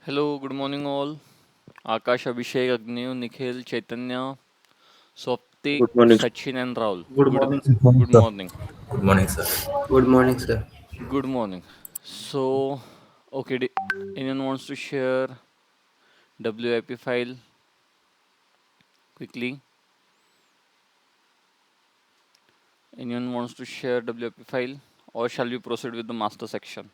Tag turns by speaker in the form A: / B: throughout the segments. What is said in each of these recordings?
A: Hello, good morning all. Akash, Abhishek, Agnew, Nikhil, Chaitanya, Swaptik,
B: Good morning.
A: Sachin and Rahul.
C: Good
A: Good
C: morning.
D: Good morning,
A: good
D: sir.
A: morning.
E: Good morning, sir.
F: Good morning, sir.
A: Good morning. So, okay, anyone wants to share WIP file quickly? Anyone wants to share WIP file or shall we proceed with the master section?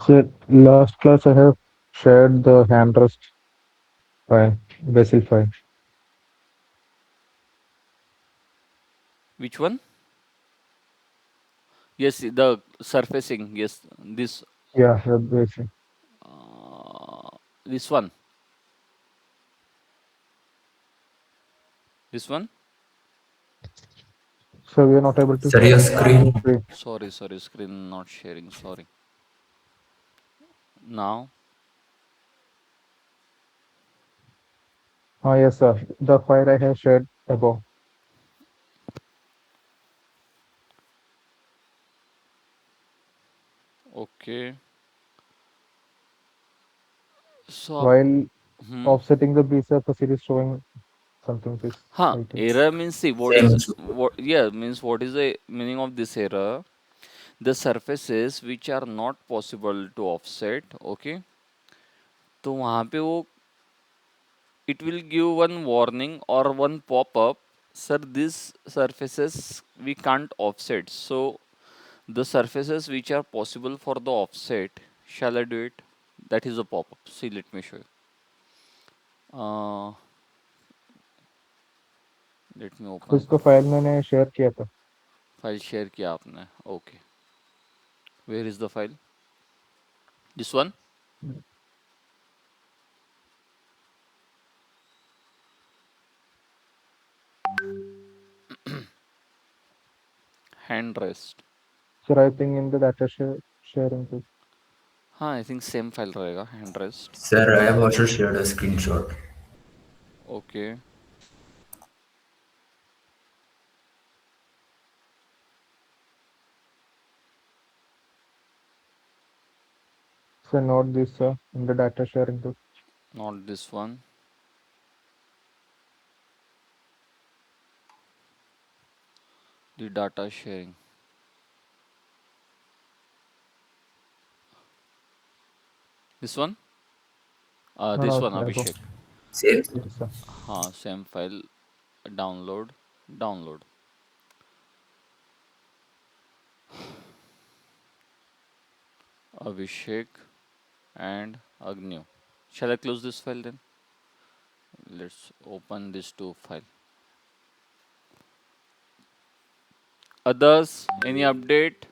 D: So last class I have shared the hand rest file, Basil file.
A: Which one? Yes, the surfacing. Yes,
D: Yeah, the Basil.
A: uh, this one. This one.
D: So we are not able to
E: Sir, your screen.
D: see.
A: Sorry, screen not sharing. Sorry. Now,
D: Ah, yes, sir. The file I have shared above.
A: okay. So,
D: While
A: hmm.
D: offsetting the B surface, it is showing something this
A: Huh,
D: item.
A: error means see
E: Same issue.
A: what is the meaning of this error? The surfaces which are not possible to offset, okay? तो वहाँ पे वो it will give one warning or one pop-up. Sir, these surfaces we can't offset. So the surfaces which are possible for the offset, shall I do it? That is a pop-up. See, let me show you. Uh, let me
D: तो
A: open.
D: इसको file मैंने share किया था.
A: File share किया आपने. Okay. Where is the file? This one? Hand rest.
D: So I think in the data sharing too.
A: हाँ I think same file रहेगा hand rest.
E: Sir, I have also shared a screenshot.
A: Okay.
D: So note this, sir, in the data sharing too.
A: Not this one. The data sharing. This one.
D: No,
A: this
D: no,
A: one
D: above.
A: Abhishek.
E: Same.
D: Yes, sir.
A: हाँ same file. Download. Download. Abhishek and Agnew. Shall I close this file then? Let's open this two file. Others, any update?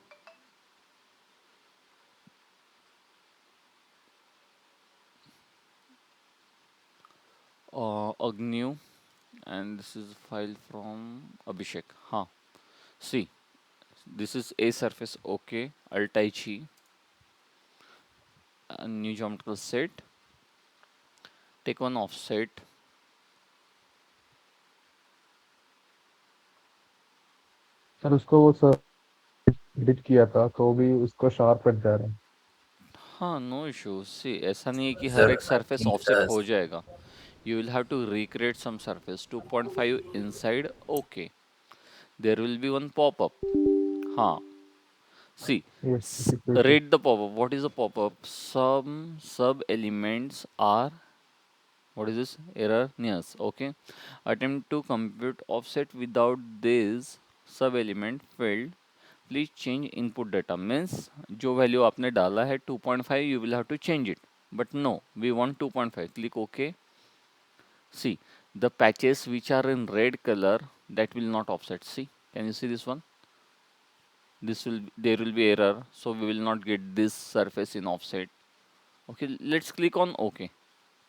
A: Agnew, and this is file from Abhishek. Huh. See, this is a surface. Okay. Altai Chi. A new geometrical set. Take one offset.
D: Sir उसको वो sir edit किया था तो भी उसको sharp eight जा रहा है.
A: हाँ नो इशू. सी ऐसा नहीं है कि हर एक
E: Sir, I
A: surface
E: think
A: offset हो जाएगा. You will have to recreate some surface. 2.5 inside. Okay. There will be one pop-up. Huh. See,
D: Yes, this is the issue.
A: rate the pop-up. What is a pop-up? Some sub-elements are, what is this? Error nears. Okay. Attempt to compute offset without this sub-element failed. Please change input data. Means जो value आपने डाला है 2.5, you will have to change it. But no, we want 2.5. Click OK. See, the patches which are in red color, that will not offset. See, can you see this one? There will be error, so we will not get this surface in offset. Okay, let's click on OK.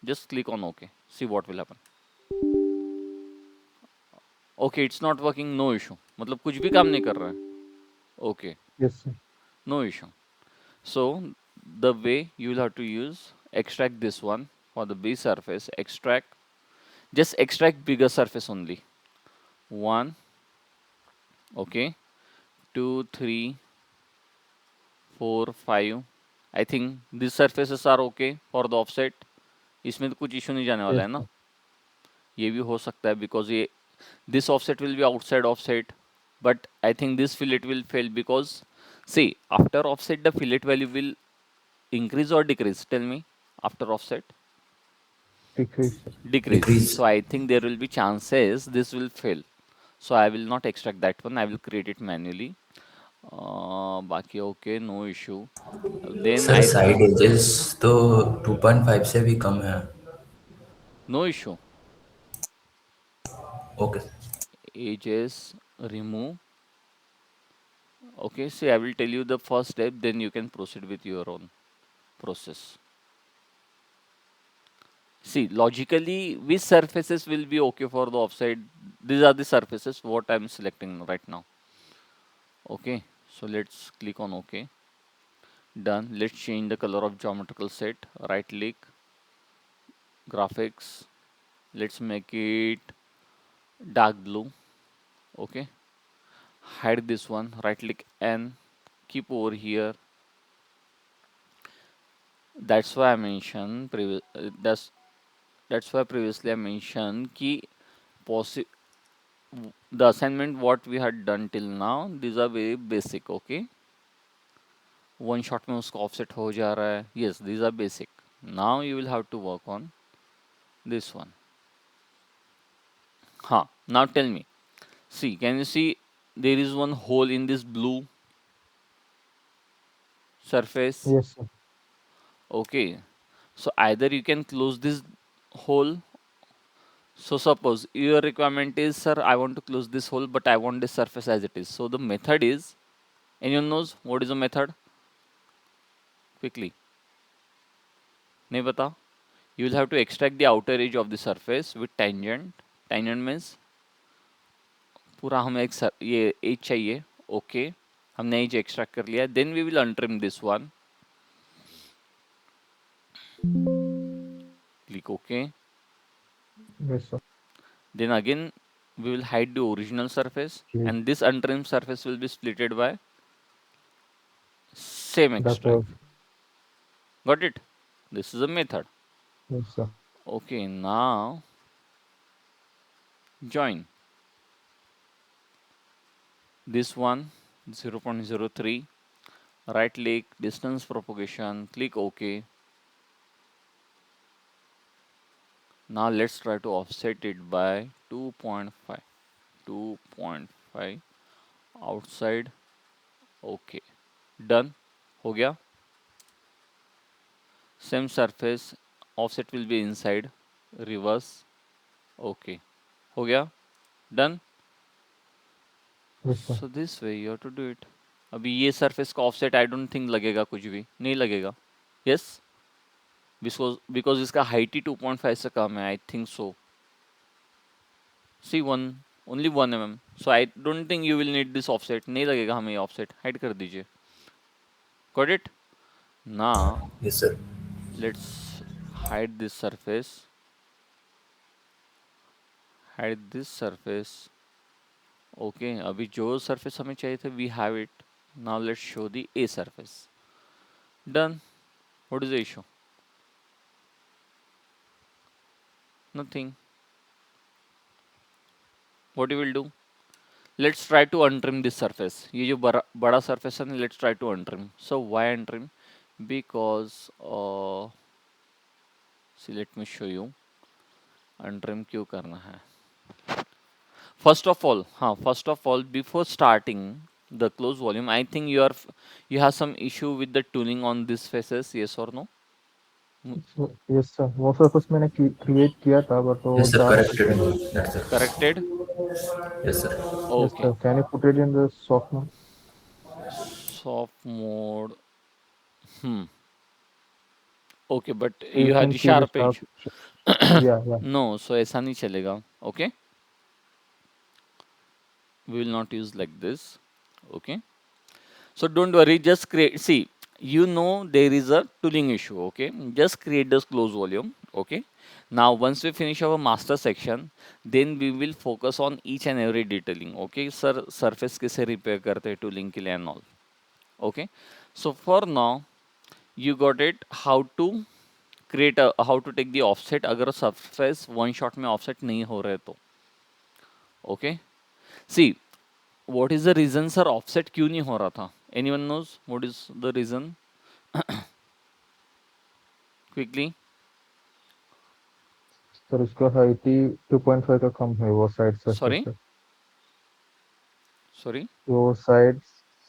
A: Just click on OK. See what will happen. Okay, it's not working. No issue. मतलब कुछ भी काम नहीं कर रहा है. Okay,
D: Yes, sir.
A: no issue. So the way you will have to use, extract this one for the B surface. Just extract bigger surface only. One. Okay. Two, three, 4, 5. I think this surfaces are okay for the offset. इसमें तो कुछ issue नहीं जाने वाला
D: Yes,
A: है ना.
D: sir.
A: ये भी हो सकता है बिकॉज ये this offset will be outside offset, but I think this fillet will fail because see, after offset the fillet value will increase or decrease, tell me. After offset,
D: Decrease, sir.
A: decrease. So
E: Decrease.
A: I think there will be chances this will fail, so I will not extract that one, I will create it manually. बाकी okay, no issue. Then
E: sir
A: I
E: side
A: think
E: edges तो 2.5 से भी कम है.
A: no issue.
E: Okay.
A: Edges remove. Okay, see, I will tell you the first step, then you can proceed with your own process. See, logically, which surfaces will be okay for the offside? These are the surfaces what I'm selecting right now. Okay, so let's click on OK. Done. Let's change the color of geometrical set. Right click, graphics. Let's make it dark blue. Okay. Hide this one. Right click and keep over here. That's why I mentioned that's why previously I mentioned कि the assignment what we had done till now, these are very basic. Okay, one shot में उसका offset हो जा रहा है. Yes, these are basic. Now you will have to work on this one. हाँ, now tell me, see, can you see there is one hole in this blue surface?
D: Yes, sir.
A: Okay, so either you can close this hole. So suppose your requirement is, sir, I want to close this hole, but I want this surface as it is. So the method is, anyone knows what is the method? Quickly, नहीं पता? You will have to extract the outer edge of the surface with tangent. Tangent means पूरा हमें एक ये edge चाहिए. Okay, हमने edge extract कर लिया. Then we will untrim this one. Click OK.
D: Yes, sir.
A: Then again we will hide the original surface,
D: Okay.
A: and this untrimmed surface will be splitted by same
D: The
A: extract.
D: curve.
A: Got it? This is a method.
D: Yes, sir.
A: Okay, now join this one 0.03. Right click, distance propagation, click OK. Now let's try to offset it by 2.5. 2.5 outside. Okay, done. हो गया. Same surface, offset will be inside. Reverse. Okay, हो गया. Done.
D: Yes, sir.
A: So this way you have to do it. अभी ये surface का offset I don't think लगेगा कुछ भी. नहीं लगेगा. Yes, because इसका height ही 2.5 से कम है. I think so. See, only 1 mm. So I don't think you will need this offset. नहीं लगेगा हमें ये offset. Hide कर दीजिए. Got it? Now
E: yes sir.
A: let's hide this surface. Hide this surface. Okay, अभी जो surface हमें चाहिए था, we have it. Now let's show the A surface. Done. What is the issue? Nothing. What you will do? Let's try to untrim this surface. ये जो बड़ा surface है ना, let's try to untrim. So why untrim? Because see, let me show you. Untrim क्यों करना है? First of all, before starting the close volume, I think you have some issue with the tooling on these faces. Yes or no?
D: Yes, sir. वो surface मैंने create किया था, but वो
E: yes sir.
D: dark
E: corrected.
D: surface.
E: That's it.
A: Corrected.
E: Yes sir.
D: Yes,
A: Okay.
D: sir. Can you put it in the soft mode?
A: Soft mode. Hmm. Okay, but
D: So you
A: you have
D: can
A: the
D: see the
A: sharp
D: sharp.
A: edge.
D: Yeah, yeah.
A: No, so ऐसा नहीं चलेगा. Okay. We will not use like this. Okay. So don't worry, just create. See, you know there is a tooling issue. Okay, just create this close volume. Okay. Now once we finish our master section, then we will focus on each and every detailing. Okay, sir, surface कैसे repair करते हैं tooling के लिए and all. Okay. So for now, You got it. How to take the offset अगर surface one shot में offset नहीं हो रहे तो. Okay. See, what is the reason sir offset क्यों नहीं हो रहा था? Anyone knows what is the reason? Quickly.
D: Sir उसका हाइट ही 2.5 का कम है वो साइड सरफेस
A: Sorry.
D: से।
A: Sorry.
D: वो साइड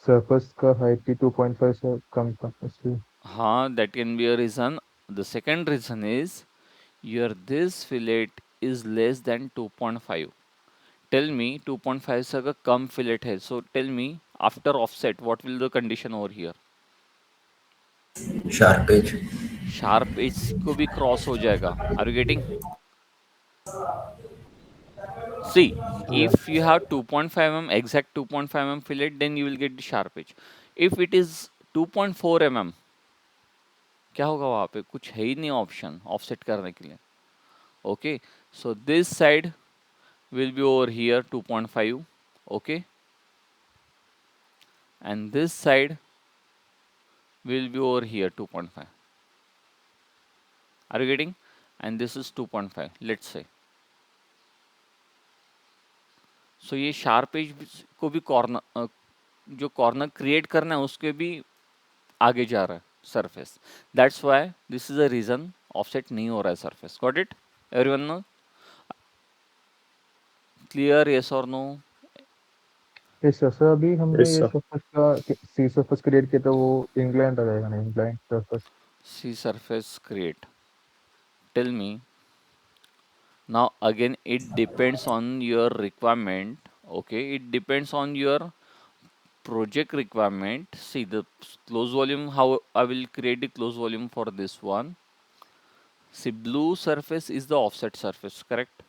D: सरफेस का हाइट ही 2.5 से कम था इसलिए।
A: हाँ, that can be a reason. The second reason is your this fillet is less than 2.5. Tell me 2.5 से अगर कम fillet है, so tell me after offset what will the condition over here?
E: Sharp edge.
A: Sharp edge को भी cross हो जाएगा. Are you getting? See,
D: या
A: if you have 2.5 mm exact 2.5 mm fillet, then you will get the sharp edge. If it is 2.4 mm, क्या होगा वहाँ पे? कुछ है ही नहीं ऑप्शन ऑफसेट करने के लिए. Okay, so this side will be over here 2.5. Okay, and this side will be over here 2.5. Are you getting? And this is 2.5, let's say. So ये sharp edge को भी कॉर्नर जो कॉर्नर क्रिएट करना है उसके भी आगे जा रहा है surface. That's why this is a reason offset नहीं हो रहा है surface. Got it everyone? No clear? Yes और नो?
D: Yes sir. सर अभी हमने
B: Yes,
D: ये
B: sir.
D: सरफेस का सी सरफेस क्रिएट किया था वो इंग्लैंड आ जाएगा ना इंग्लैंड surface.
A: See surface create. Tell me now again it depends on your requirement. Okay, it depends on your project requirement. See the close volume, how I will create the close volume for this one. See, blue surface is the offset surface, correct?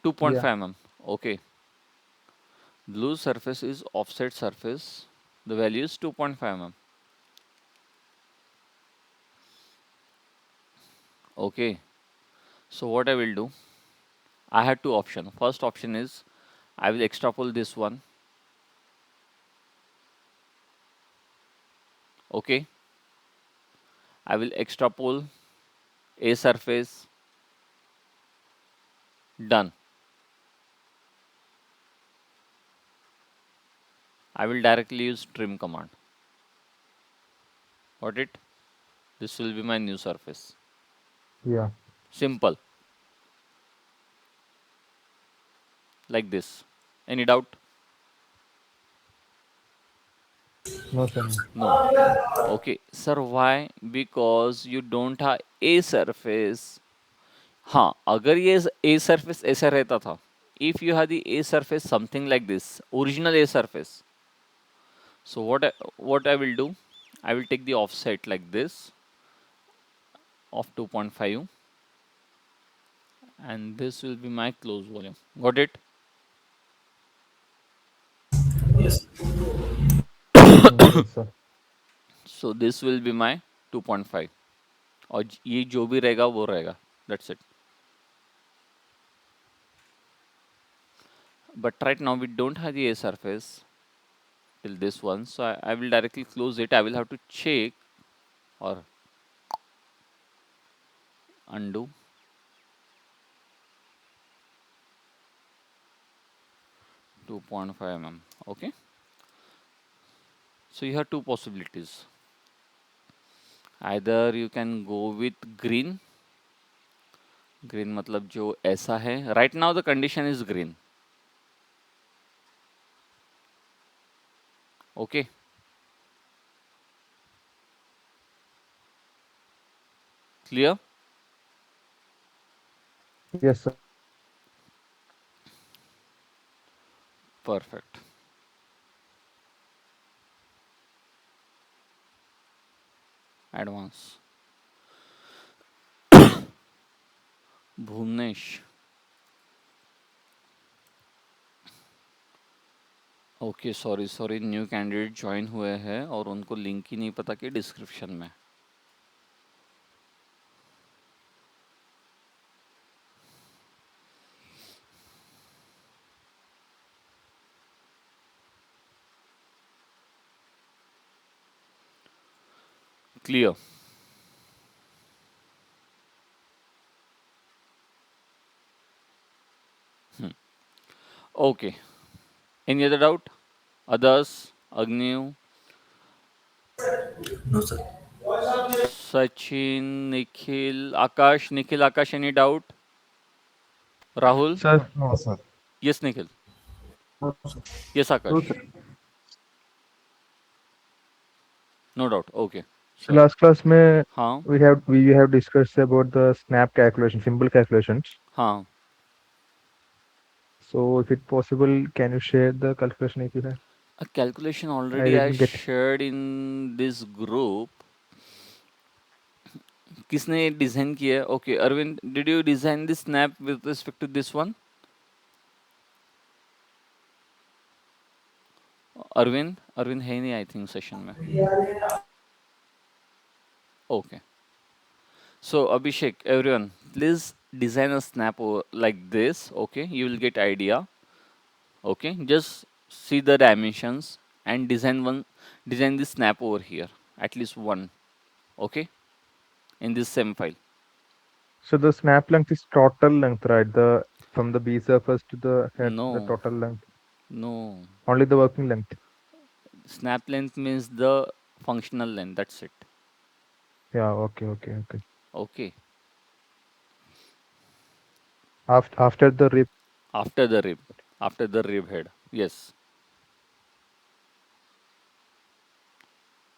D: या
A: 2.5 mm. Okay, blue surface is offset surface. The value is 2.5 mm. Okay, so what I will do, I had two options. First option is I will extrapolate this one. Okay, I will extrapolate a surface. Done. I will directly use trim command. Got it? This will be my new surface.
D: या
A: Simple. Like this. Any doubt?
D: No sir.
A: No. Okay. Sir, why? Because you don't have a surface. हाँ, अगर ये a surface ऐसा रहता था, if you have the a surface something like this, original a surface, so what I will do, I will take the offset like this of 2.5, and this will be my close volume. Got it?
E: Yes.
D: Yes sir.
A: So this will be my 2.5, और ये जो भी रहेगा वो रहेगा. That's it. But right now we don't have the a surface till this one, so I will directly close it. I will have to check or undo. Two 2.5 mm. Okay, so you have two possibilities. Either you can go with green. Green मतलब जो ऐसा है. Right now the condition is green. Okay, clear?
D: Yes sir.
A: Perfect. Advance. Bhuvnesh. Okay, sorry sorry, new candidate join हुए हैं और उनको link ही नहीं पता कि डिस्क्रिप्शन में. Clear. Okay. Any other doubt? Others? Agnew,
E: No, sir.
A: Sachin, Nikhil, Akash. Nikhil, Akash, any doubt? Rahul?
D: Sir,
B: No, sir.
A: Yes, Nikhil.
B: No, sir.
A: Yes,
B: No,
A: Akash.
B: sir.
A: No doubt. Okay.
D: so
A: So,
D: last class में
A: हाँ,
D: we have discussed about the snap calculation, simple calculations.
A: हाँ.
D: So if it possible, can you share the calculation if you have?
A: A calculation
D: I
A: already I
D: didn't get.
A: shared in this group. किसने design किया है? Okay, Arvind, did you design this snap with respect to this one? Arvind है नहीं, I think session में. Okay. So Abhishek, everyone, please design a snap like this. Okay, you will get idea. Okay, just see the dimensions and design the snap over here, at least one. Okay, in this same file.
D: So the snap length is total length, right? The from the B surface to the head, the
A: No,
D: total length,
A: no.
D: only the working length.
A: Snap length means the functional length. That's it.
D: Yeah, okay.
A: Okay.
D: After the rib.
A: After the rib, after the rib head. Yes.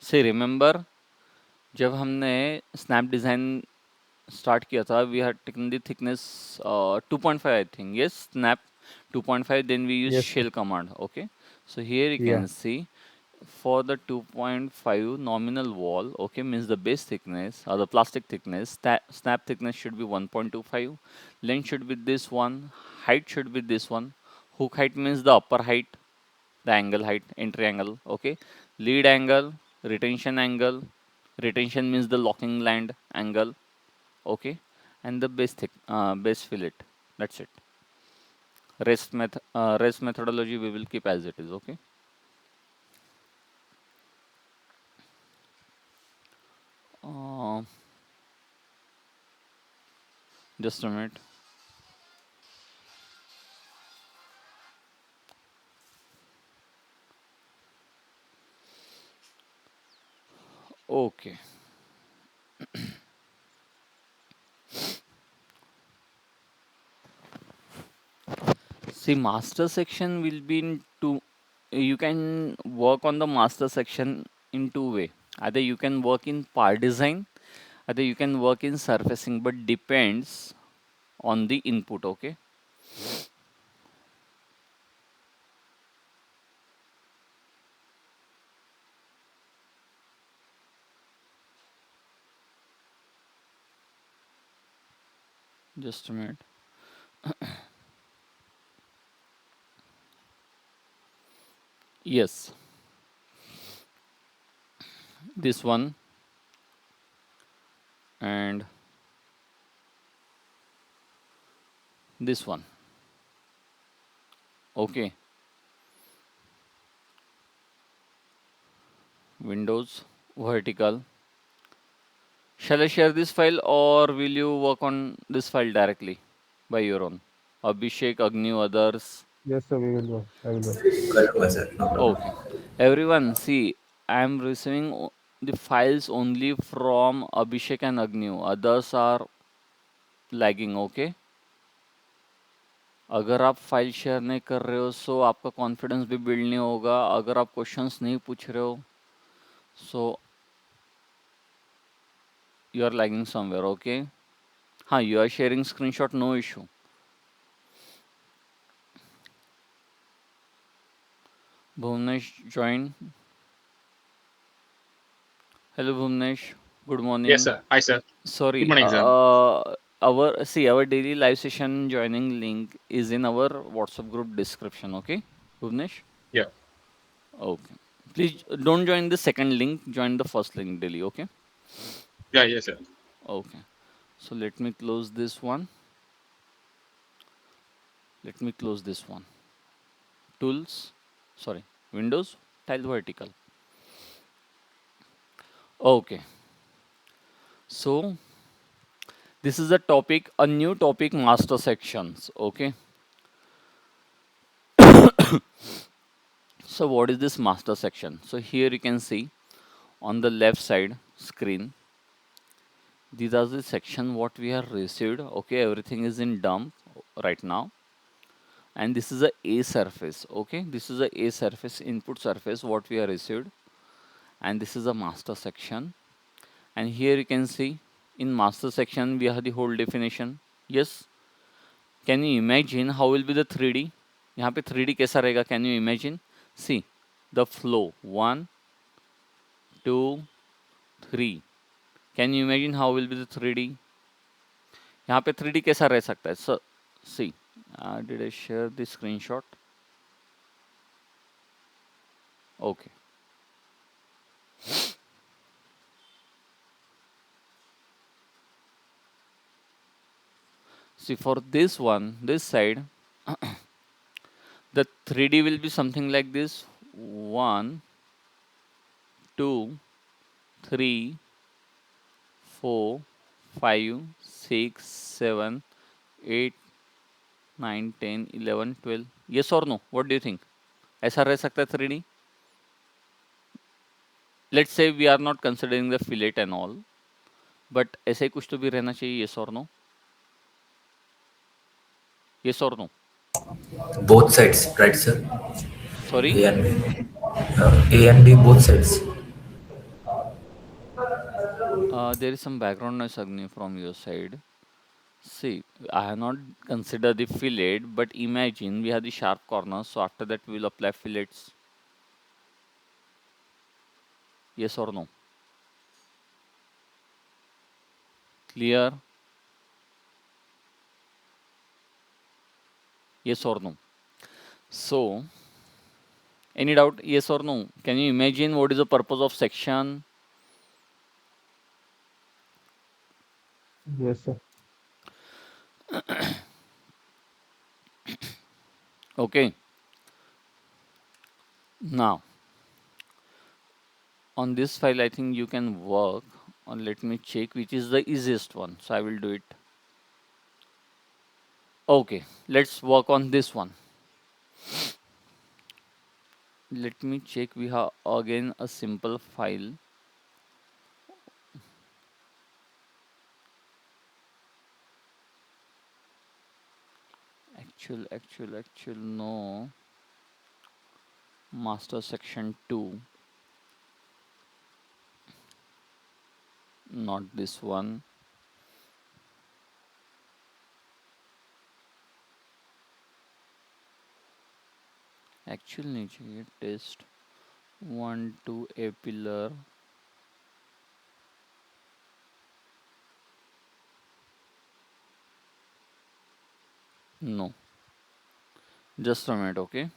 A: See, remember जब हमने snap design start किया था, we had taken the thickness 2.5, I think. Yes, snap 2.5. Then we use
D: Yes, sir.
A: shell command. Okay. So here you
D: Yeah.
A: can see for the 2.5 nominal wall. Okay, means the base thickness or the plastic thickness. Snap thickness should be 1.25. Length should be this one. Height should be this one. Hook height means the upper height, the angle height, entry angle. Okay. Lead angle, retention angle. Retention means the locking land angle. Okay, and the base fillet. That's it. Rest methodology we will keep as it is. Okay. uh, just a minute. Okay. See, master section will be in two. You can work on the master section in two way. Either you can work in part design, either you can work in surfacing, but depends on the input. Okay. Just a minute. Yes, this one and this one. Okay. Windows vertical. Shall I share this file or will you work on this file directly by your own? Abhishek, Agnew, others.
D: Yes, sir. We will work. I will work.
E: कर दूंगा sir, no problem.
A: Okay. Everyone, see, I am receiving the files only from Abhishek and Agnew. Others are lagging, okay? अगर आप file share नहीं कर रहे हो सो आपका confidence भी बिल्ड नहीं होगा. अगर आप क्वेश्चंस नहीं पूछ रहे हो so you are lagging somewhere. Okay. हाँ, you are sharing screenshot, no issue. Bhuvnesh join. Hello Bhuvnesh. Good
C: Yes,
A: morning.
C: sir. Hi, sir. Good
A: Sorry.
C: morning, sir.
A: Our daily live session joining link is in our WhatsApp group description. Okay, Bhuvnesh.
C: Yeah.
A: Okay. Please don't join the second link. Join the first link daily. Okay.
C: Yeah, yes, sir.
A: Okay. So let me close this one. Let me close this one. Tools. Sorry. Windows. Tile vertical. Okay. So this is a topic, a new topic, master sections. Okay. So what is this master section? So here you can see on the left side screen, these are the section what we have received. Okay, everything is in dump right now, and this is a surface. Okay, this is a surface, input surface what we have received, and this is a master section. And here you can see in master section we have the whole definition. Yes, can you imagine how will be the 3D? यहाँ पे 3D कैसा रहेगा? Can you imagine? See the flow 1, 2, 3. Can you imagine how will be the 3D? यहाँ पे 3D कैसा रह सकता है? So see, did I share the screenshot? Okay. See, for this one, this side, the 3D will be something like this: 1, 2, 3, 4, 5, 6, 7, 8, 9, 10, 11, 12. Yes or no? What do you think? ऐसा रह सकता है 3D? Let's say we are not considering the fillet and all, but ऐसे ही कुछ तो भी रहना चाहिए. Yes or no? Yes or no?
E: Both sides, right, sir?
A: Sorry?
E: A and B. A and B, both sides.
A: There is some background noise, Agni, from your side. See, I have not considered the fillet, but imagine we have the sharp corners, so after that we will apply fillets. Yes or no? Clear? Yes or no? So, any doubt? Yes or no? Can you imagine what is the purpose of section?
D: Yes, sir.
A: Okay. Now, on this file, I think you can work on. Let me check which is the easiest one. So I will do it. Okay, let's work on this one. Let me check. We have again a simple file. Actual, no. Master section 2. Not this one. Actual नहीं चाहिए. Test 1, 2, a pillar. No. Just a minute, okay?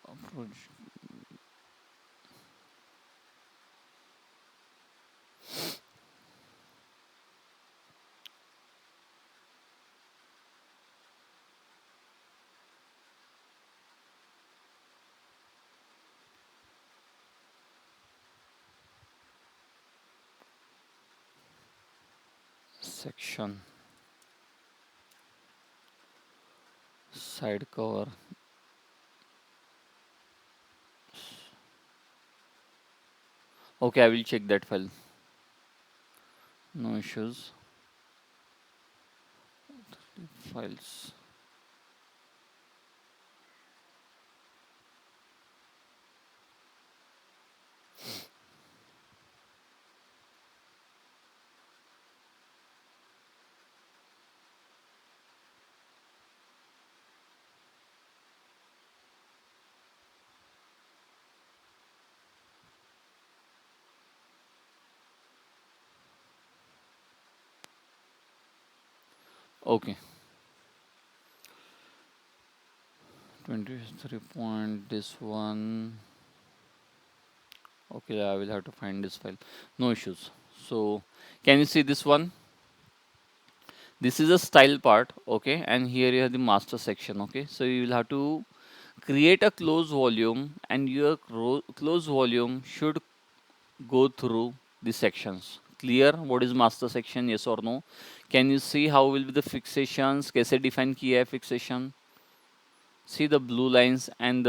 A: Approach. Section. Side cover. Okay, I will check that file. No issues. Files. Okay. 23 point. This one. Okay, I will have to find this file. No issues. So, can you see this one? This is a style part, okay, and here you have the master section, okay. So you will have to create a closed volume, and your closed volume should go through the sections. clear what is master section, yes or no? Can you see how will be the fixations, कैसे define किया है fixation? See the blue lines and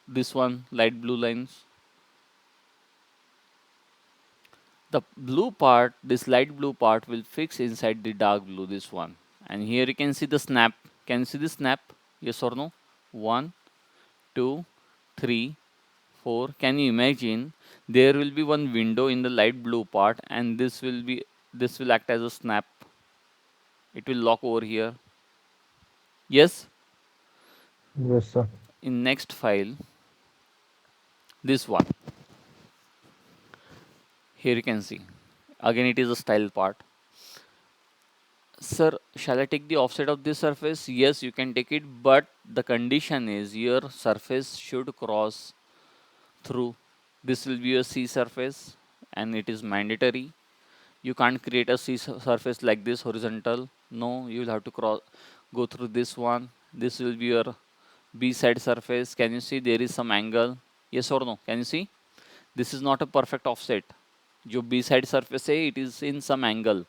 A: this one light blue lines. The blue part, this light blue part will fix inside the dark blue, this one. And here you can see the snap. Can you see the snap? Yes or no? 1, 2, 3, 4. Can you imagine there will be one window in the light blue part and this will act as a snap. It will lock over here. Yes?
D: Yes, sir.
A: In next file, this one. Here you can see. Again it is a style part. Sir, shall I take the offset of this surface? Yes, you can take it, but the condition is your surface should cross through. This will be a C surface and it is mandatory. You can't create a surface like this horizontal. No, you will have to go through this one. This will be your B side surface. Can you see there is some angle? Yes or no? Can you see? This is not a perfect offset. जो B side surface है, it is in some angle.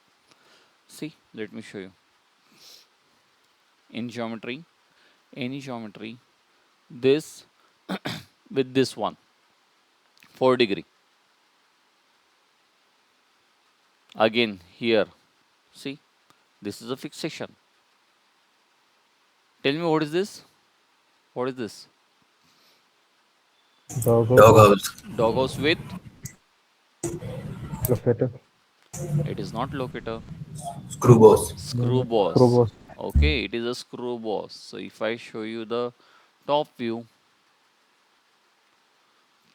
A: See, let me show you. In geometry, any geometry, this with this one, 4 degree. Again here, see, this is a fixation. Tell me what is this? What is this?
E: Doghouse.
A: Doghouse with?
D: Locator.
A: It is not locator.
E: Screw boss.
A: Screw boss.
D: Screw boss.
A: Okay, it is a screw boss. So if I show you the top view,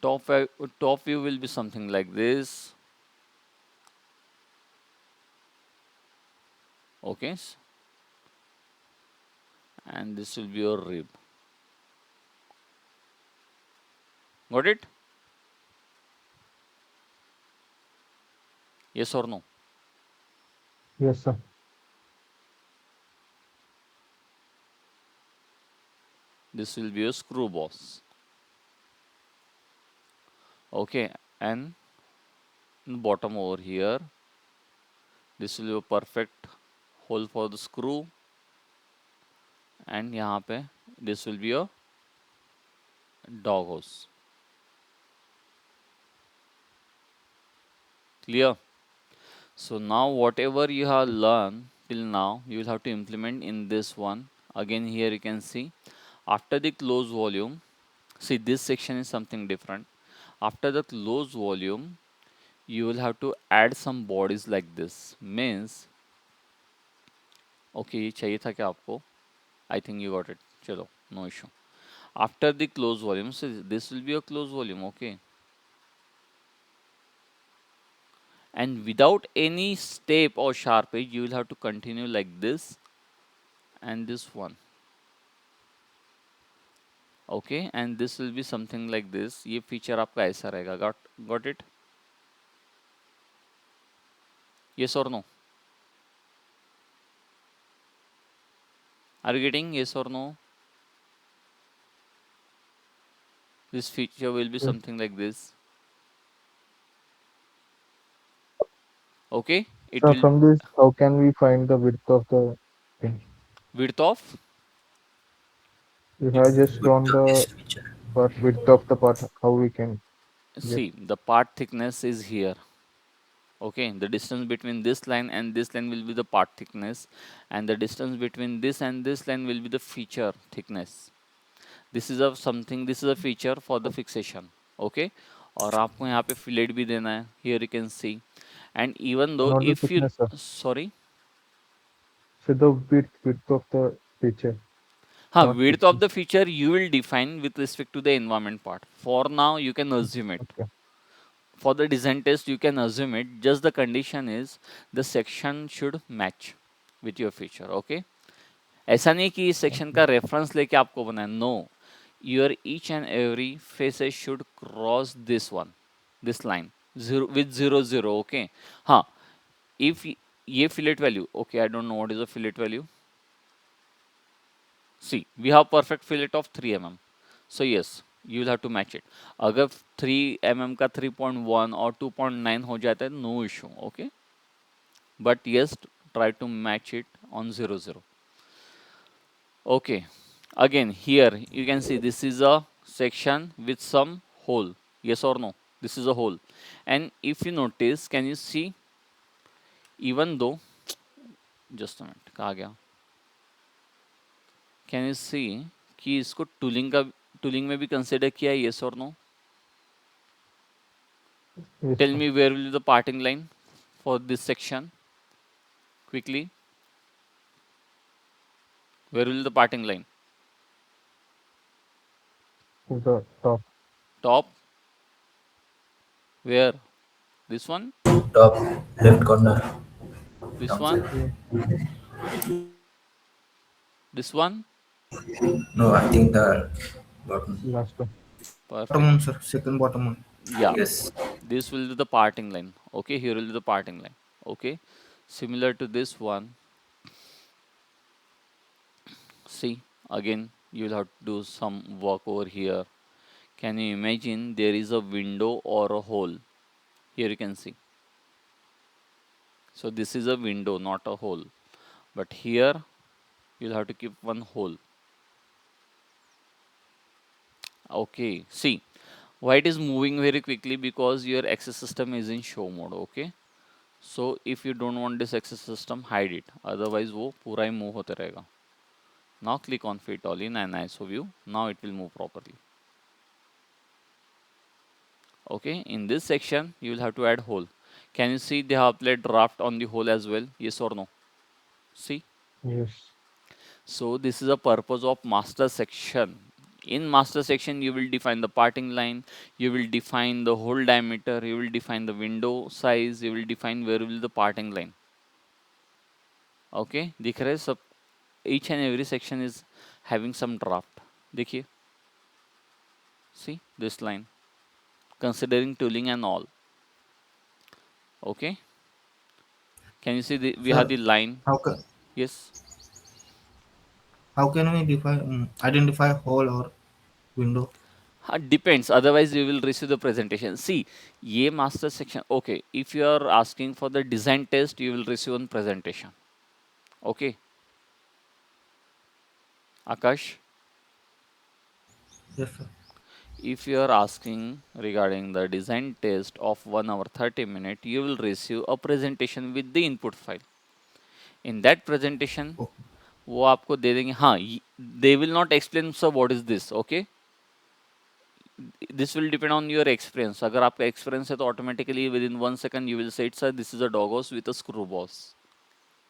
A: top view will be something like this. Okay, and this will be your rib. Got it? Yes or no?
D: Yes, sir.
A: This will be a screw boss. Okay, and in the bottom over here, this will be a perfect hole for the screw. And यहाँ पे this will be a dog house. Clear? So now whatever you have learned till now, you will have to implement in this one. Again here you can see, after the closed volume, see this section is something different. After the closed volume, you will have to add some bodies like this. Means, okay, ये चाहिए था क्या आपको? I think you got it. चलो, no issue. After the closed volume, so this will be a closed volume, okay? And without any step or sharp edge, you will have to continue like this and this one. Okay, and this will be something like this. ये feature आपका ऐसा रहेगा. Got it? Yes or no? Are you getting yes or no? This feature will be
D: Yes.
A: something like this. Okay, it
D: Sir,
A: will
D: from this, how can we find the width of the thing?
A: width of.
D: You have just drawn
E: Width of this
D: the
E: feature.
D: width of the part, how we can get.
A: See, the part thickness is here. Okay, the distance between this line and this line will be the part thickness, and the distance between this and this line will be the feature thickness. This is a feature for the fixation. Okay, और आपको यहाँ पे fillet भी देना है. Here you can see, and even though
D: Not the
A: if you,
D: thickness, sir.
A: sorry,
D: So the width of the feature. Not
A: width of
D: thickness.
A: the feature you will define with respect to the environment part. For now, you can assume it.
D: Okay.
A: For the design test, you can assume it. Just the condition is the section should match with your feature. Okay. ऐसा नहीं कि इस section का reference लेके आपको बनाए. No, your each and every faces should cross this one, this line with 0 0. Okay. हाँ, if ये fillet value, okay, I don't know what is the fillet value. See, we have perfect fillet of 3 mm. So yes, you will have to match it. अगर 3 mm का 3.1 और 2.9 हो जाता है, no issue. Okay. but yes, try to match it on 0 0. Okay, again here you can see this is a section with some hole. Yes or no? This is a hole. And if you notice, can you see, even though, just a minute, कहाँ गया? Can you see कि इसको tooling में भी consider किया है? Yes or no?
D: Yes,
A: Tell
D: sir.
A: me where will be the parting line for this section quickly. Where will the parting line?
D: The top.
A: Top. Where? This one?
E: Top left corner.
A: This one?
E: Downside.
A: This one?
E: No, I think the bottom.
D: Last one.
B: Bottom
A: Perfect.
B: one, sir. Second bottom one.
A: Yeah.
E: Yes.
A: This will be the parting line. Okay, here will be the parting line. Okay. Similar to this one. See, again, you will have to do some work over here. Can you imagine there is a window or a hole? Here you can see. So this is a window, not a hole. But here you'll have to keep one hole. Okay, see why it is moving very quickly, because your access system is in show mode. Okay, so if you don't want this access system, hide it, otherwise वो पूरा ही move होते रहेगा. Now click on fit all in and ISO view. Now it will move properly. Okay, in this section you will have to add hole. Can you see they have applied draft on the hole as well? Yes or no? See.
D: Yes.
A: So this is a purpose of master section. In master section, you will define the parting line, you will define the hole diameter, you will define the window size, you will define where will the parting line. Okay, दिख रहा है सब? Each and every section is having some draft. देखिए, see this line, considering tooling and all. Okay, can you see we have
B: Sir,
A: the line? Yes.
B: how can we identify hole or window?
A: Depends, otherwise you will receive the presentation. See, ये master section. Okay, if you are asking for the design test, you will receive one presentation. Okay, Akash,
B: Yes, sir.
A: if you are asking regarding the design test of 1 hour 30 minutes, you will receive a presentation with the input file. In that presentation,
B: Oh,
A: वो आपको दे देंगे. हाँ, they will not explain sir what is this. Okay, this will depend on your experience. अगर आपका experience है तो automatically within 1 second you will say it, sir, this is a doghouse with a screw boss.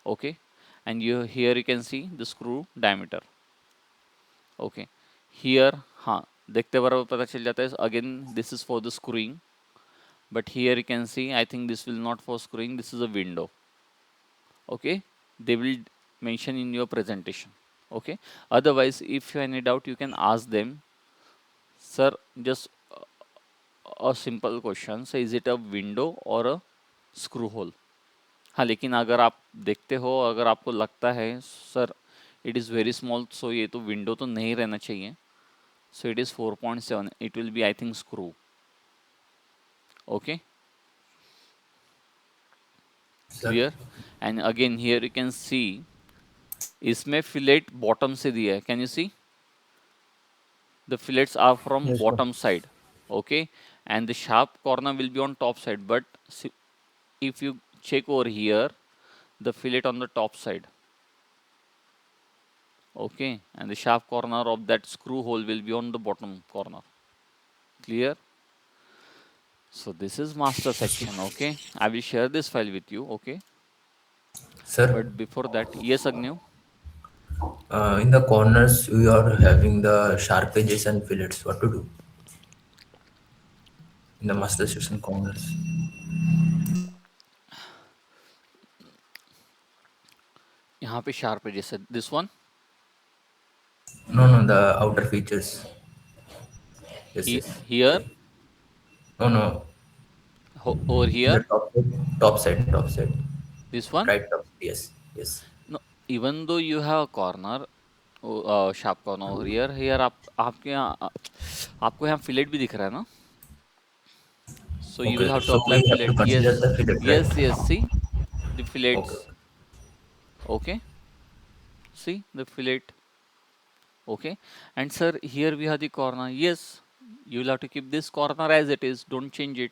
A: Okay, and you here you can see the screw diameter. Okay, here हाँ देखते बराबर पता चल जाता है. Again this is for the screwing, but here you can see I think this will not for screwing, this is a window. Okay, they will mention in your presentation. Okay, otherwise if you have any doubt you can ask them, sir, just a simple question, so is it a window or a screw hole? हाँ, लेकिन अगर आप देखते हो, अगर आपको लगता है sir it is very small, so ये तो विंडो तो नहीं रहना चाहिए, so it is 4.7, it will be I think screw. Okay, clear. And again here you can see इसमें फिलेट बॉटम से दिया है. Can you see the fillets are from
D: Yes, sir.
A: bottom side. Okay, and the sharp corner will be on top side, but if you check over here, the fillet on the top side. Okay, and the sharp corner of that screw hole will be on the bottom corner. Clear? So this is master section. Okay, I will share this file with you. Okay,
E: Sir,
A: but before that, yes, Agnew.
E: in the corners we are having the sharp edges and fillets. What to do in the master section corners?
A: यहाँ पे sharp edges है. This one.
E: No, no, the outer features. Yes, yes.
A: Here.
E: No, no.
A: Over
E: The
A: here.
E: top side, top side.
A: This one.
E: Right top. Yes, yes.
A: No, even though you have a corner, sharp corner over here आपके यहाँ आपको यहाँ fillet भी दिख रहा है ना? So you will
E: Okay,
A: have to
E: so
A: apply
E: we have
A: fillet.
E: to consider
A: Yes,
E: the fillet,
A: yes,
E: right?
A: yes. See, the
E: Okay.
A: fillets. Okay, see the fillet. Okay, and sir, here we have the corner. Yes, you will have to keep this corner as it is. Don't change it.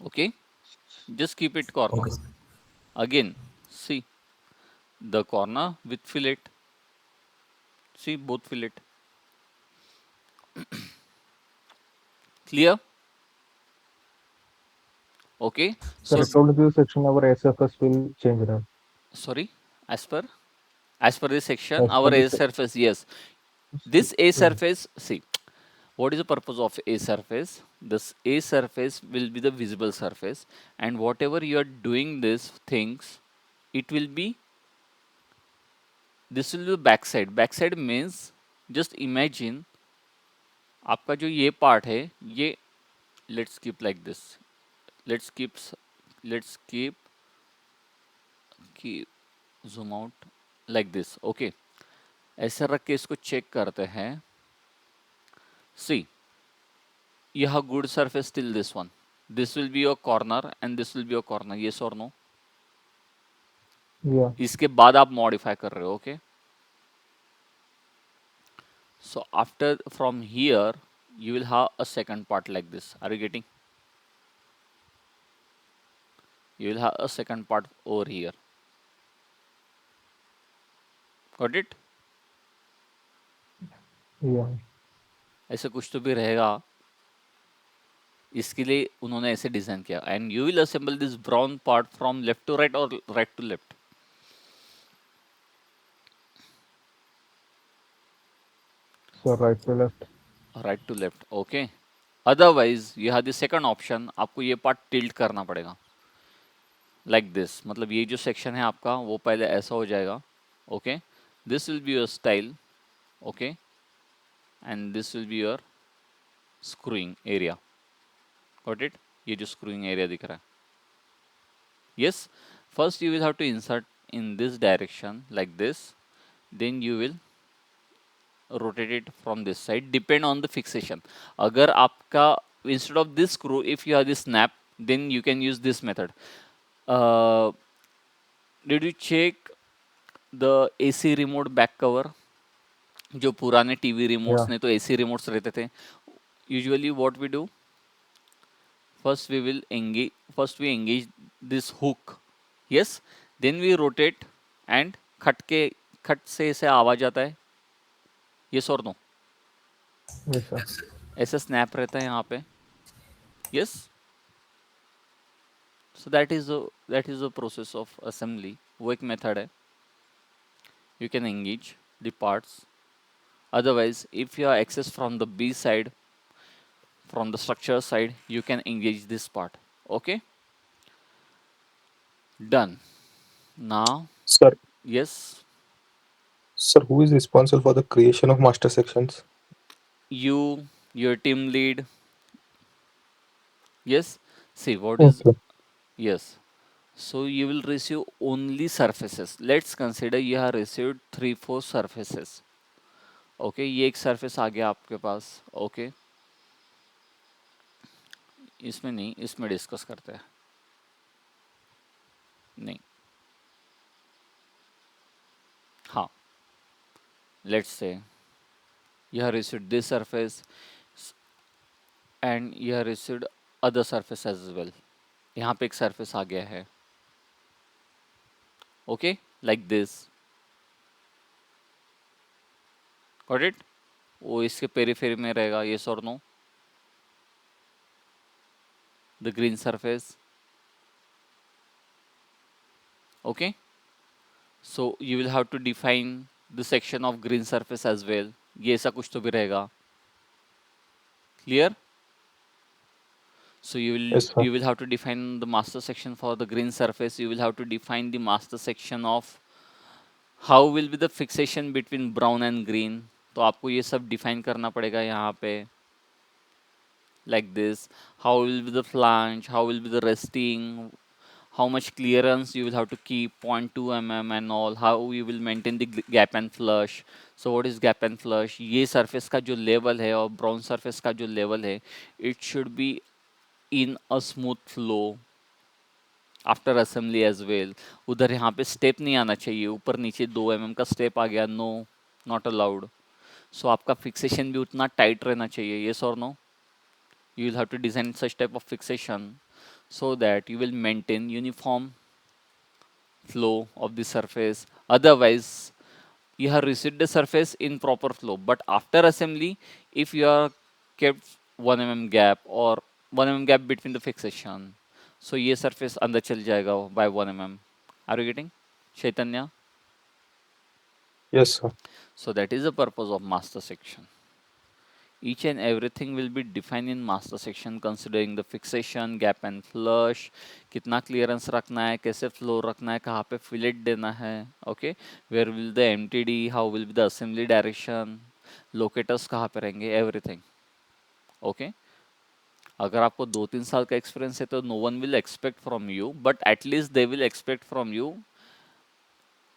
A: Okay, just keep it corner.
E: Okay.
A: Again, see the corner with fillet. See both fillet. Clear? Okay.
D: Sir,
A: So
D: according to the section, our SFS will change now.
A: sorry. As per as per this section,
D: As
A: our
D: per the
A: A surface. Yes, this A
D: yeah.
A: surface. See, what is the purpose of A surface? This A surface will be the visible surface, and whatever you are doing these things, it will be this will be the backside. Backside means just imagine आपका जो ये part है ये let's keep like this. Let's keep let's keep zoom out like this. Okay. ऐसे रख के इसको check करते हैं. See, you have good surface till this one. This will be your corner and this will be your corner. Yes or no?
D: Yeah.
A: इसके बाद आप modify कर रहे हो. Okay, so after from here you will have a second part like this. Are you getting? You will have a second part over here. Got it?
D: Yeah.
A: ऐसे कुछ तो भी रहेगा. इसके लिए उन्होंने ऐसे डिजाइन किया. And you will assemble this brown part from left to right और right to left.
D: So right to left.
A: Right to left. Okay, otherwise you have the second option. आपको ये पार्ट टिल्ट करना पड़ेगा like this. मतलब ये जो section है आपका वो पहले ऐसा हो जाएगा. Okay, this will be your style. Okay, and this will be your screwing area. Got it? ये जो स्क्रूइंग एरिया दिख रहा है. Yes, first you will have to insert in this direction like this. Then you will rotate it from this side. Depend on the fixation. अगर आपका instead of this screw, if you have this snap, then you can use this method. Did you check the AC remote back cover? जो पुराने TV remotes
D: Yeah.
A: ने तो AC remotes रहते थे. Usually what we do, first we engage this hook. Yes, then we rotate and खट से ऐसे आवाज आता है. Yes or no?
D: Yes, sir.
A: ऐसे स्नैप रहता है यहाँ पे. Yes. So that is the process of assembly. वो एक method है. You can engage the parts. Otherwise, if you are access from the B side, from the structure side, you can engage this part. Okay. Done. Now,
F: Sir,
A: yes,
F: sir, who is responsible for the creation of master sections?
A: you, your team lead. Yes. See what is
F: Okay.
A: yes. So you will receive only surfaces. Let's consider you have received 3-4 surfaces. Okay, ये एक surface आ गया आपके पास. Okay, इसमें नहीं, इसमें discuss करते हैं. नहीं, हाँ, let's say you have received this surface and you have received other surface as well. यहाँ पे एक सरफेस आ गया है. Okay, like this. Got it? वो इसके पेरीफेरी में रहेगा. यस और no? The green surface. Okay, so you will have to define the section of green surface as well. ये ऐसा कुछ तो भी रहेगा. Clear? So
F: Yes, sir.
A: you will have to define the master section for the green surface. You will have to define the master section of how will be the fixation between brown and green. तो आपको ये सब define करना पड़ेगा यहाँ पे. Like this. How will be the flange? How will be the resting? How much clearance you will have to keep, 0.2 mm and all. How you will maintain the gap and flush. So what is gap and flush? ये surface का जो level है और brown surface का जो level है, it should be in a smooth flow. After assembly as well. उधर यहाँ पे स्टेप नहीं आना चाहिए, ऊपर नीचे 2 mm का स्टेप आ गया, नो, नॉट अलाउड। सो आपका फिक्सेशन भी उतना टाइट रहना चाहिए, येस और no. You will have to design such type of fixation so that you will maintain uniform flow of the surface. Otherwise, you have received the surface in proper flow, but after assembly, if you are kept 1 mm gap or 1 mm gap between the fixation, so ये surface अंदर चल जाएगा by 1 mm. Are you getting, Chaitanya?
F: Yes, sir.
A: So that is the purpose of master section. Each and everything will be defined in master section considering the fixation, gap and flush, कितना clearance रखना है, कैसे flow रखना है, कहाँ पे fillet देना है, okay, where will the MTD, how will be the assembly direction, locators कहाँ पे रहेंगे, everything, okay. अगर आपको 2-3 साल का एक्सपीरियंस है तो no one will expect from you, but at least they will expect from you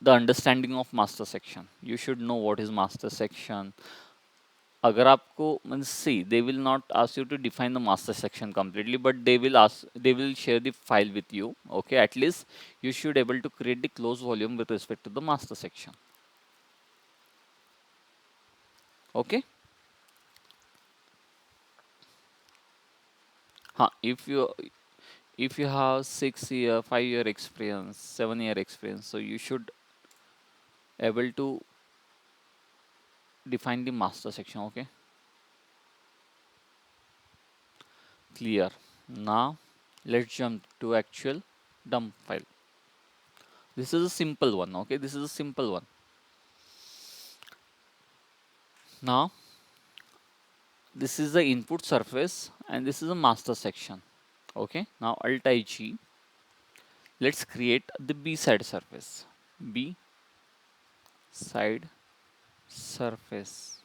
A: the understanding of master section. You should know what is master section. अगर आपको means see they will not ask you to define the master section completely, but they will share the file with you, okay. At least you should able to create the closed volume with respect to the master section, okay. हाँ, if you have 6 year 5 year experience 7 year experience, so you should able to define the master section, okay. Clear. Now let's jump to actual dump file. This is a simple one, okay. This is a simple one. Now this is the input surface and this is a master section, okay. Now Alt I G, let's create the B side surface. B side surface.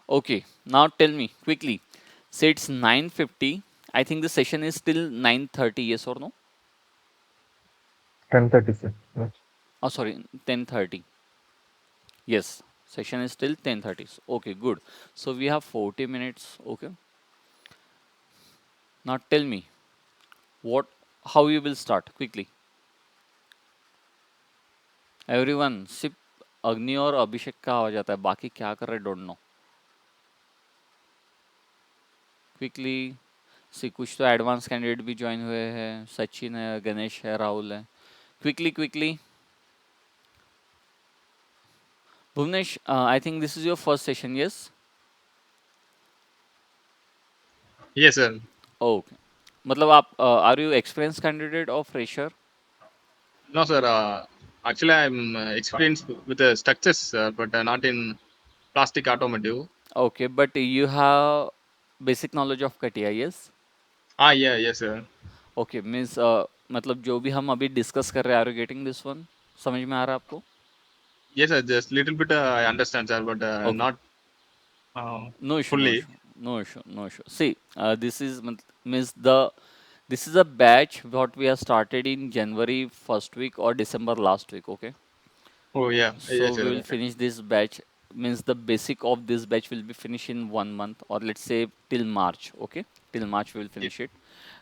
A: Okay, now tell me quickly. Say it's 9:50. I think the session is till 9:30. Yes or no?
D: 10:30, sir. Yes.
A: Oh, sorry, 10:30. Yes, session is till 10:30. Okay, good. So we have 40 minutes. Okay. Now tell me what, how you will start quickly. Everyone, सिर्फ अग्नि और अभिषेक का आवाज आता है, बाकी क्या कर रहे डोंट नो. क्विकली सी कुछ तो एडवांस कैंडिडेट भी ज्वाइन हुए हैं, सचिन है, गणेश है, राहुल है. Quickly quickly. Bhuvnesh, I think this is your first session, yes?
C: Yes, sir.
A: Okay. मतलब आप आर यू एक्सपीरियंस कैंडिडेट और fresher?
C: No, sir. Actually, I'm experienced with the structures, but not in plastic automotive.
A: Okay, but you have basic knowledge of CATIA, yes?
C: Yeah, yes, sir.
A: Okay, means मतलब जो भी हम अभी discuss कर रहे हैं, are you getting this one? समझ में आ रहा है आपको?
C: Yes, sir. Just little bit I understand, sir, but
A: okay,
C: not
A: no issue, no
C: fully.
A: issue, no issue, no issue. See, this is means the this is a batch what we have started in January first week or December last week, okay.
C: Oh, yeah.
A: So
C: Yes,
A: we
C: sir.
A: will finish this batch, means the basic of this batch will be finished in 1 month, or let's say till March, okay. Till March we will finish it,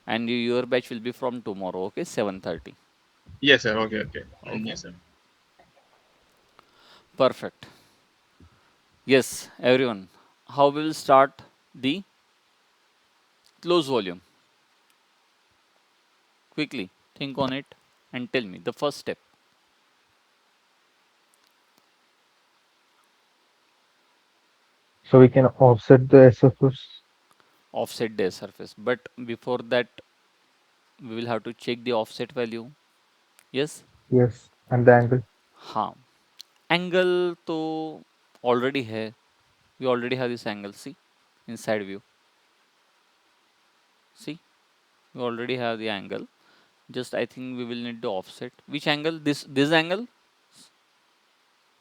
A: and your batch will be from tomorrow, okay, 7:30.
C: Yes, sir. Okay, okay.
A: Okay,
C: Yes, sir.
A: perfect. Yes, everyone, how we will start the close volume? Quickly think on it and tell me the first step.
D: So we can offset the SFS.
A: Offset the surface, but before that we will have to check the offset value, yes.
D: Yes, and the angle.
A: हाँ, angle तो already है, we already have this angle, see, inside view, see, we already have the angle. Just I think we will need to offset. Which angle? This angle?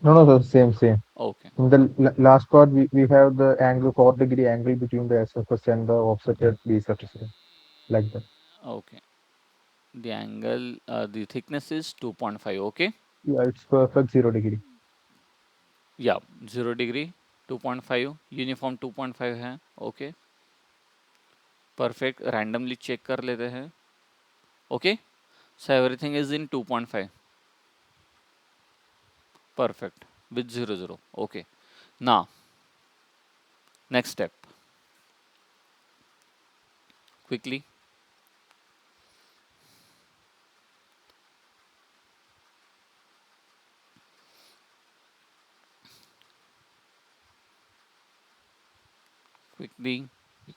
D: No, no, sir, same.
A: Okay,
D: In the last part, we have the angle 4-degree angle between the SFS and the offsetted B surface, like that.
A: okay. The angle, the thickness is 2.5, okay.
D: Yeah, it's perfect 0 degree.
A: Yeah, 0 degree. 2.5 uniform 2.5 है. Okay, perfect. Randomly check कर लेते हैं. Okay, so everything is in 2.5. Perfect. With 0 0. Okay, now next step quickly.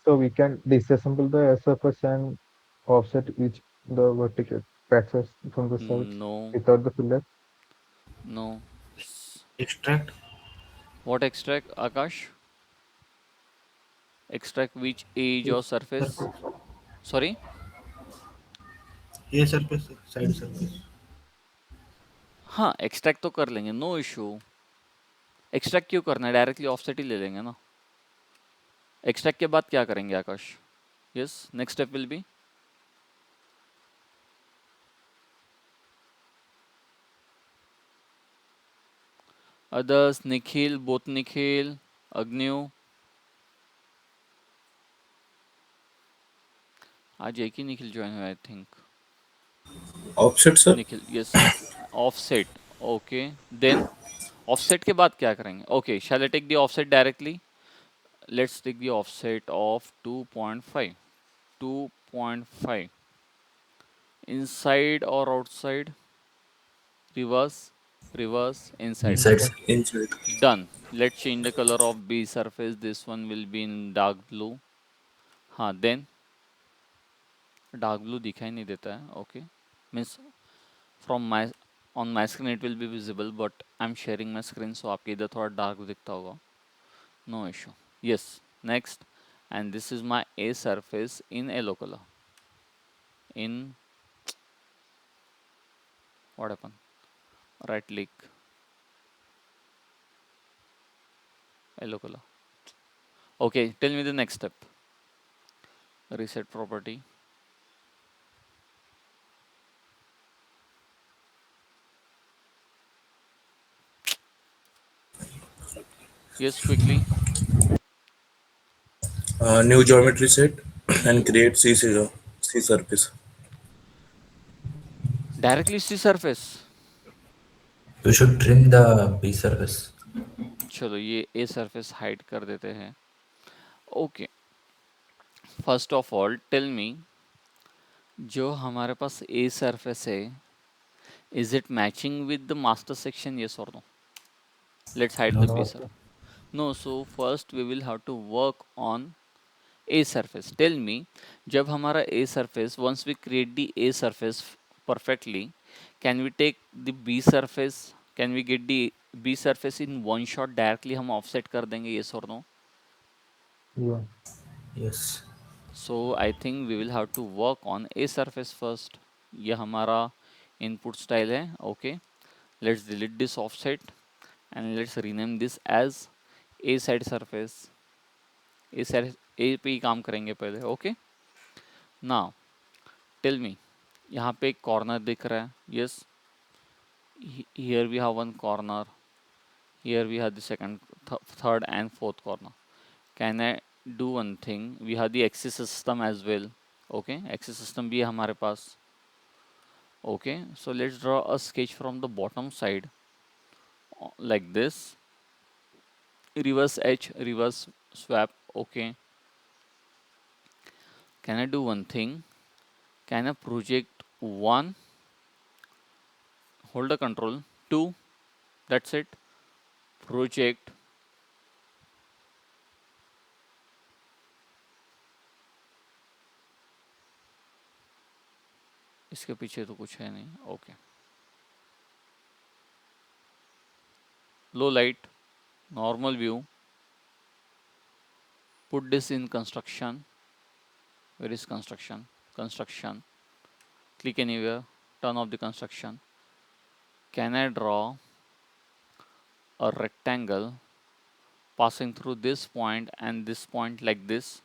D: So we can disassemble the SFS and offset each the vertical patches from the sides
A: No,
D: without the filler.
A: no.
B: Extract.
A: What extract, Akash? Extract which edge or surface?
B: Surface.
A: Sorry.
B: A surface, side surface.
A: हाँ, extract तो कर लेंगे, no issue. Extract क्यों करना है, directly offset ही ले लेंगे ना. एक्सट्रैक्ट के बाद क्या करेंगे Akash? Yes, next step will be. Others, Nikhil, both Nikhil, Agniv. आज एक ही निखिल ज्वाइन हुआ I think.
F: Offset, sir.
A: Nikhil, yes. Offset. Okay, then offset के बाद क्या करेंगे? Okay, shall I take the offset directly. Let's take the offset of 2.5. 2.5. Inside or outside? Reverse, reverse, inside.
E: Inside.
F: Inside.
A: Done. Let's change the color of B surface. This one will be in dark blue. हाँ, then dark blue दिखाई नहीं देता है. Okay, means from my on my screen it will be visible, but I'm sharing my screen, so आपके इधर थोड़ा dark दिखता होगा. No issue. Yes, next. And this is my A surface in yellow color. In what happened? Right click, yellow color. Okay, tell me the next step. Reset property. Yes, quickly.
F: New geometry set and create C surface.
A: Directly see surface.
E: You should trim the B surface.
A: चलो ये A surface hide कर देते हैं. Okay, first of all tell me, जो हमारे पास A surface है, is it matching with the master section? Yes or no? Let's hide
E: No,
A: the B
D: No,
A: surface. No, so first we will have to work on A surface. Tell me, जब हमारा A surface, once we create the A surface perfectly, can we take the B surface? Can we get the B surface in one shot directly? हम offset कर देंगे, yes or no?
D: yeah.
E: yes.
A: So I think we will have to work on A surface first. ये हमारा input style है. Okay, let's delete this offset and let's rename this as A side surface. A side A पे ही काम करेंगे पहले. Okay, now tell me, यहाँ पे एक कॉर्नर दिख रहा है. Yes, here we have one corner, here we have the second, third and fourth corner. Can I do one thing? We have the axis system as well. Okay, axis system भी है हमारे पास. Okay, so let's draw a sketch from the bottom side like this. Reverse H, reverse swap. Okay, can I do one thing? Can I project 1, hold the control, 2, that's it, project, इसके पीछे तो कुछ है नहीं. Okay, low light, normal view, put this in construction. Where is construction? Construction, click anywhere, turn off the construction. Can I draw a rectangle passing through this point and this point like this?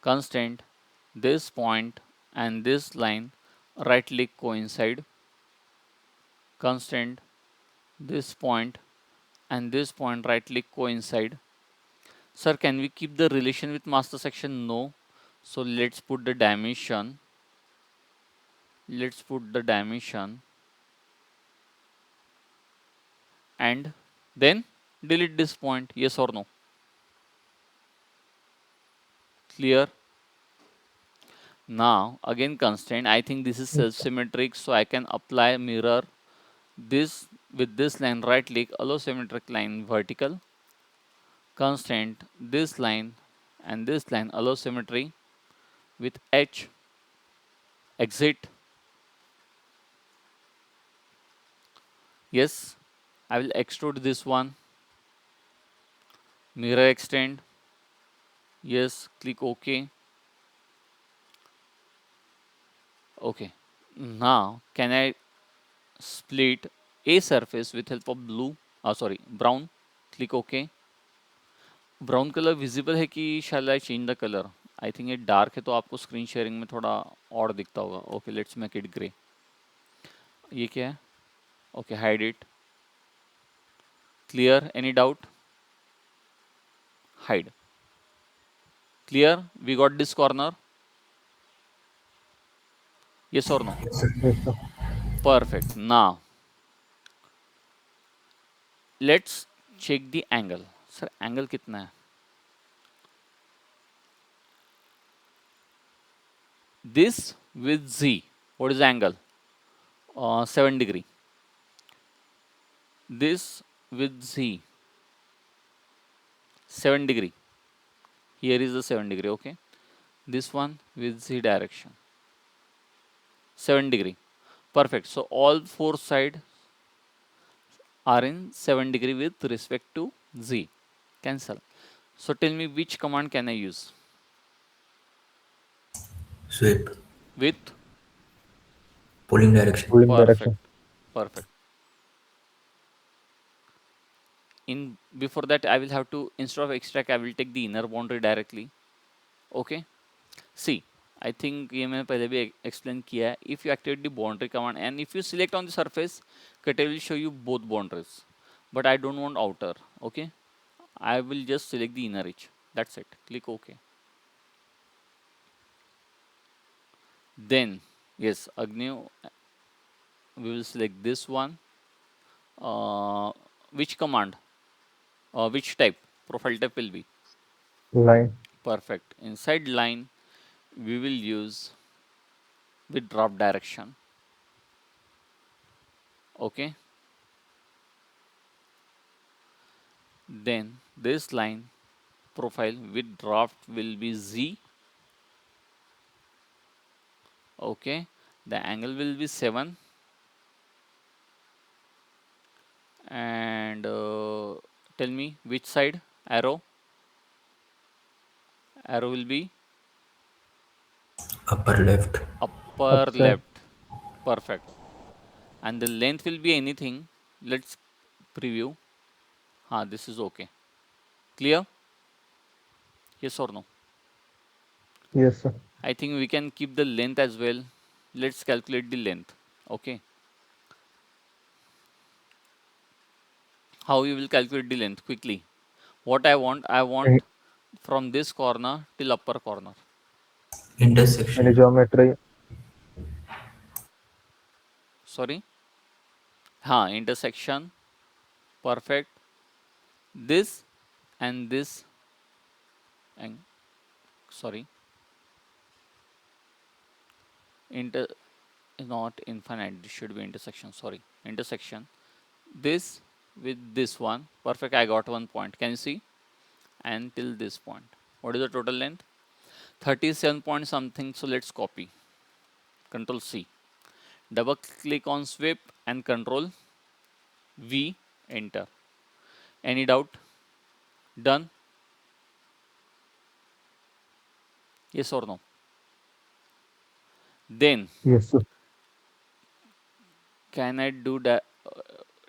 A: Constraint, this point and this line right click coincide. Constraint, this point and this point right click coincide. Sir, can we keep the relation with master section? No. So let's put the dimension. And then delete this point. Yes or no? Clear? Now again constraint. I think this is self-symmetric, so I can apply mirror this with this line. Right click, allow symmetric line vertical. Constraint this line and this line, allow symmetry with H. Exit. Yes, I will extrude this one. Mirror extend. Yes, click OK. Okay. Now can I split a surface with help of blue? Brown. Click OK. Brown colour visible है कि shall I change the colour? I think ये dark है तो आपको screen sharing में थोड़ा और दिखता होगा. Okay, let's make it grey. ये क्या है? Okay, hide it. Clear? Any doubt? Hide. Clear? We got this corner. Yes or no?
D: Yes, sir.
A: Perfect. Now let's check the angle. Sir, angle कितना है? This with Z. What is the angle? 7 degree. This with Z. 7 degree. Here is the 7 degree. Okay. This one with Z direction. 7 degree. Perfect. So all four sides are in 7 degree with respect to Z. Cancel. So tell me which command can I use?
E: Sweep.
A: With
E: Pulling direction.
D: Pulling
A: perfect.
D: direction.
A: Perfect. In before that, I will have to, instead of extract, I will take the inner boundary directly. Okay. See, I think ये मैंने पहले भी explain किया है. If you activate the boundary command and if you select on the surface, Cutter will show you both boundaries. But I don't want outer. Okay. I will just select the inner edge. That's it. Click OK. Then yes, Agnew, we will select this one. Which command? Which type? Profile type will be
D: Line.
A: perfect. Inside line, we will use with drop direction. Okay. Then this line profile with draft will be Z. Okay. The angle will be 7. And tell me which side arrow will be
E: Upper left.
A: upper
D: Upside.
A: left. Perfect. And the length will be anything. Let's preview. This is okay. Clear? Yes or no?
D: Yes, sir.
A: I think we can keep the length as well. Let's calculate the length. Okay. How you will calculate the length quickly? What I want from this corner till upper corner.
E: Intersection.
D: Any geometry.
A: Sorry. Intersection. Perfect. This and this. And sorry. Not infinite. This should be intersection. Sorry. Intersection. This with this one. Perfect. I got 1 point. Can you see? And till this point. What is the total length? 37 point something. So let's copy. Control C. Double click on sweep and Control V. Enter. Any doubt? Done? Yes or no? Then
D: Yes, sir.
A: can I do that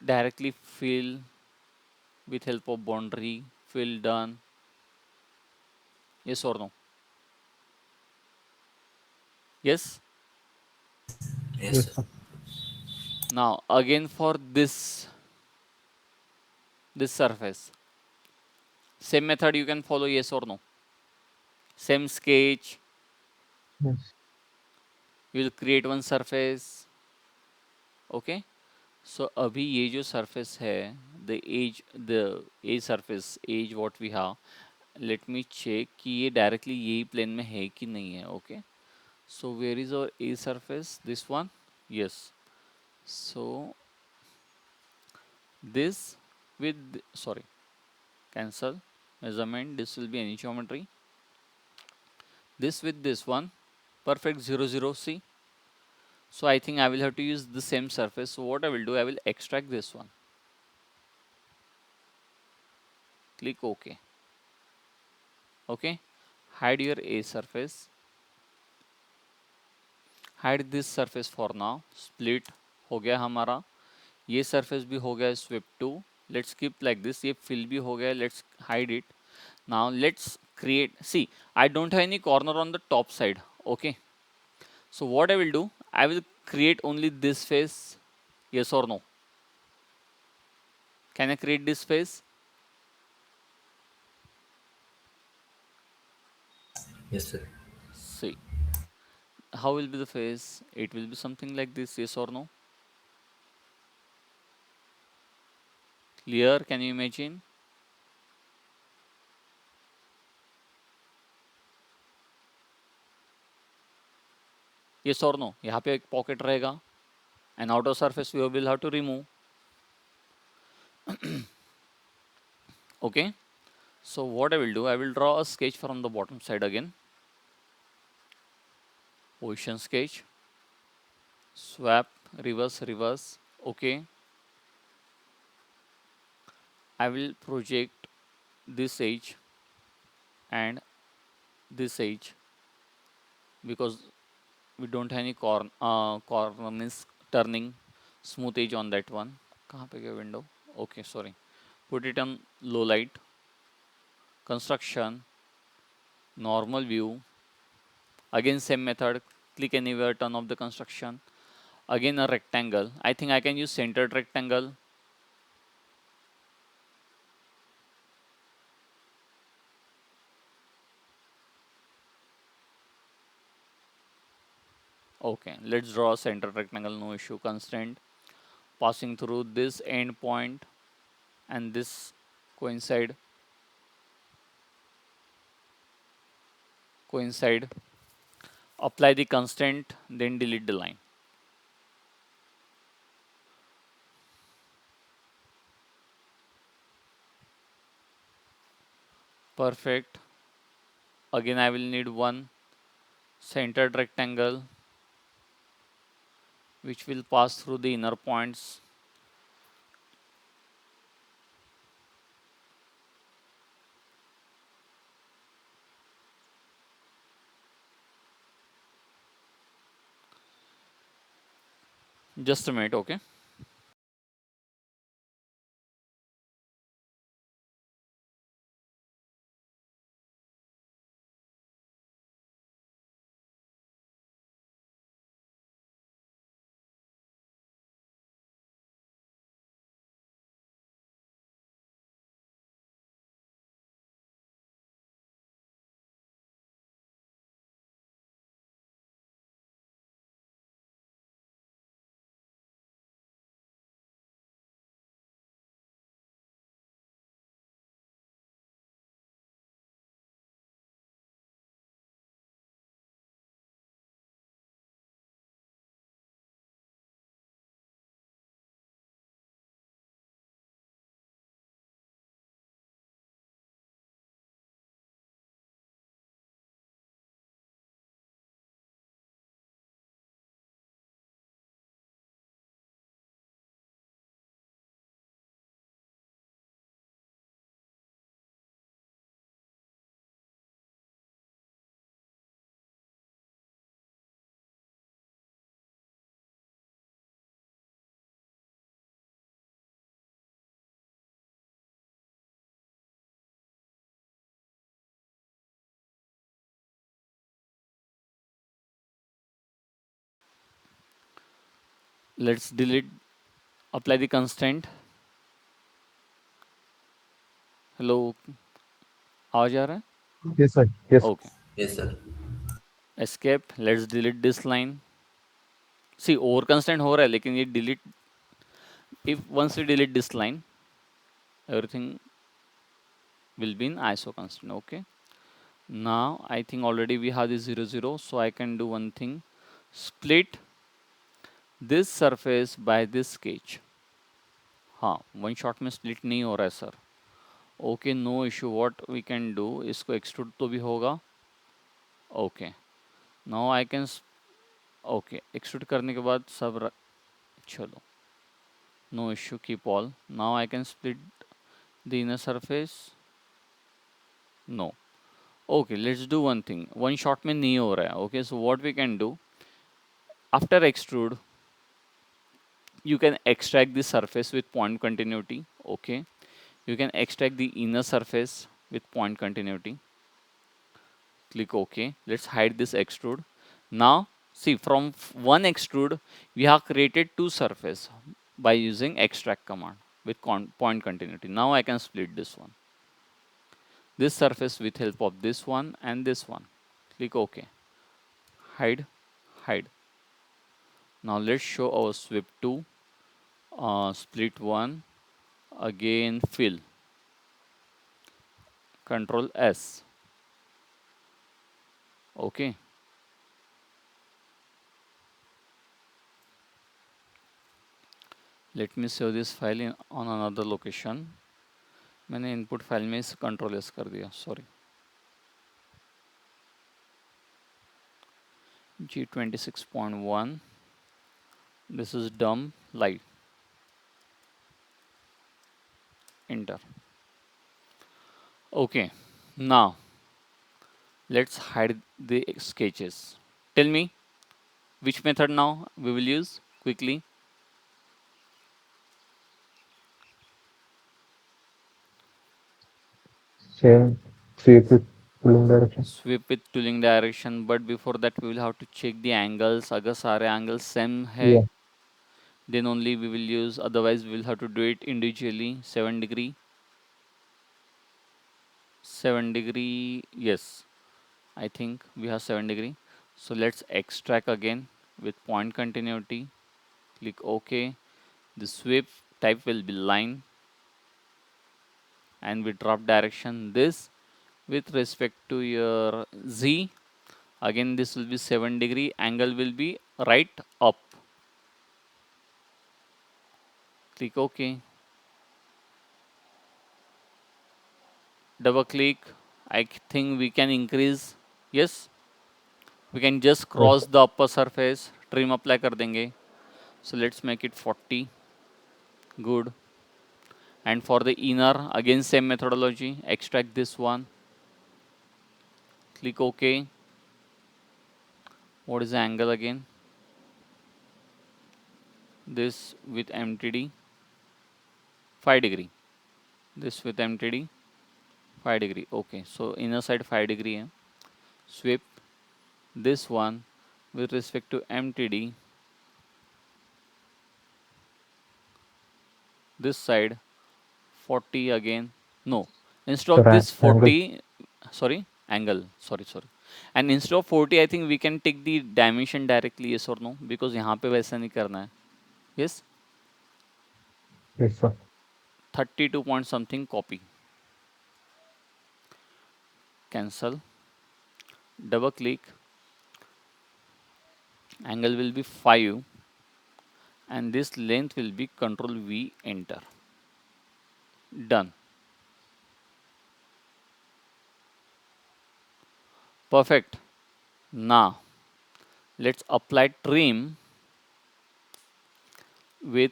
A: directly fill with help of boundary? Fill done. Yes or no? Yes.
E: Yes.
D: Yes, sir.
A: Now again for this this surface. Same method you can follow, yes or no? Same sketch,
D: Yes.
A: you will create one surface. Okay. So अभी ये जो surface है, the edge surface, edge what we have, let me check कि ये directly यही plane में है कि नहीं है. Okay. So where is our edge surface? This one? Yes. So this with, sorry, cancel measurement, this will be any geometry. This with this one, perfect 0 0. See, so I think I will have to use the same surface. So what I will do, I will extract this one, click OK. Okay, hide your A surface, hide this surface for now. Split हो गया हमारा, ये surface भी हो गया sweep to. Let's keep like this. ये fill भी हो गया, let's hide it. Now let's create, see, I don't have any corner on the top side. Okay, so what I will do, I will create only this face. Yes or no? Can I create this face?
E: Yes, sir.
A: See, how will be the face? It will be something like this. Yes or no? Clear? Can you imagine? Yes or no? यहाँ पे एक pocket रहेगा, and outer surface we will have to remove. Okay. So what I will do, I will draw a sketch from the bottom side again. Position sketch. Swap, reverse, reverse. Okay. I will project this edge and this edge because we don't have any corner means turning smooth edge on that one. कहाँ पे गया window? Okay, sorry. Put it on low light. Construction, normal view. Again same method. Click anywhere, turn off the construction. Again a rectangle. I think I can use centered rectangle. Okay, let's draw a centered rectangle, no issue. Constraint passing through this end point and this coincide. Apply the constraint, then delete the line. Perfect. Again I will need one centered rectangle which will pass through the inner points. Just a minute, okay. Let's delete, apply the constraint. हेलो, आवाज आ रहा है?
D: Yes, sir. Yes.
A: Okay,
E: Yes, sir.
A: Escape, let's delete this line. See over constant हो रहा है, लेकिन ये delete, if once we delete this line, everything will be in iso constant. Okay, now I think already we have this 0 0, so I can do one thing, split this surface by this sketch. हाँ, one shot में split नहीं हो रहा है sir. Okay, no issue. What we can do, इसको extrude तो भी होगा. Okay, now I can, okay, extrude करने के बाद सब चलो, no issue, keep all. Now I can split the inner surface. No. Okay, let's do one thing, one shot में नहीं हो रहा है. Okay, so what we can do, after extrude you can extract the surface with point continuity. Okay, you can extract the inner surface with point continuity. Click OK. Let's hide this extrude. Now see, from one extrude we have created two surface by using extract command with point continuity. Now I can split this one, this surface, with help of this one and this one. Click OK. Hide, hide. Now let's show our sweep 2, split 1, again fill, Control S. Okay, let me save this file on another location. मैंने input file में इस Control S कर दिया, sorry. G26.1, this is dumb light. Enter. Okay, now let's hide the sketches. Tell me which method now we will use quickly.
D: Same. Sweep with pulling direction.
A: Sweep with tooling direction, but before that we will have to check the angles. अगर सारे angles same है,
D: Yeah.
A: then only we will use, otherwise we will have to do it individually. 7 degree, 7 degree, yes, I think we have 7 degree. So let's extract again with point continuity. Click OK. The sweep type will be line, and we drop direction this with respect to your Z. Again this will be 7 degree, angle will be right up. Click OK. Double click. I think we can increase. Yes, we can just
D: Yes,
A: cross the upper surface, trim apply कर देंगे. So let's make it 40. Good. And for the inner, again same methodology, extract this one. Click OK. What is the angle again? This with MTD 5 degree. This with MTD 5 degree. Okay, so inner side 5 degree hai. Sweep this one with respect to MTD. This side 40 again. No, instead of this
D: angle.
A: 40, sorry, angle. Sorry. And instead of 40, I think we can take the dimension directly, yes or no? Because यहाँ पे वैसा नहीं करना है. Yes,
D: Yes, sir.
A: 32 point something, copy. Cancel. Double click. Angle will be 5. And this length will be Control V, enter. Done. Perfect. Now let's apply trim with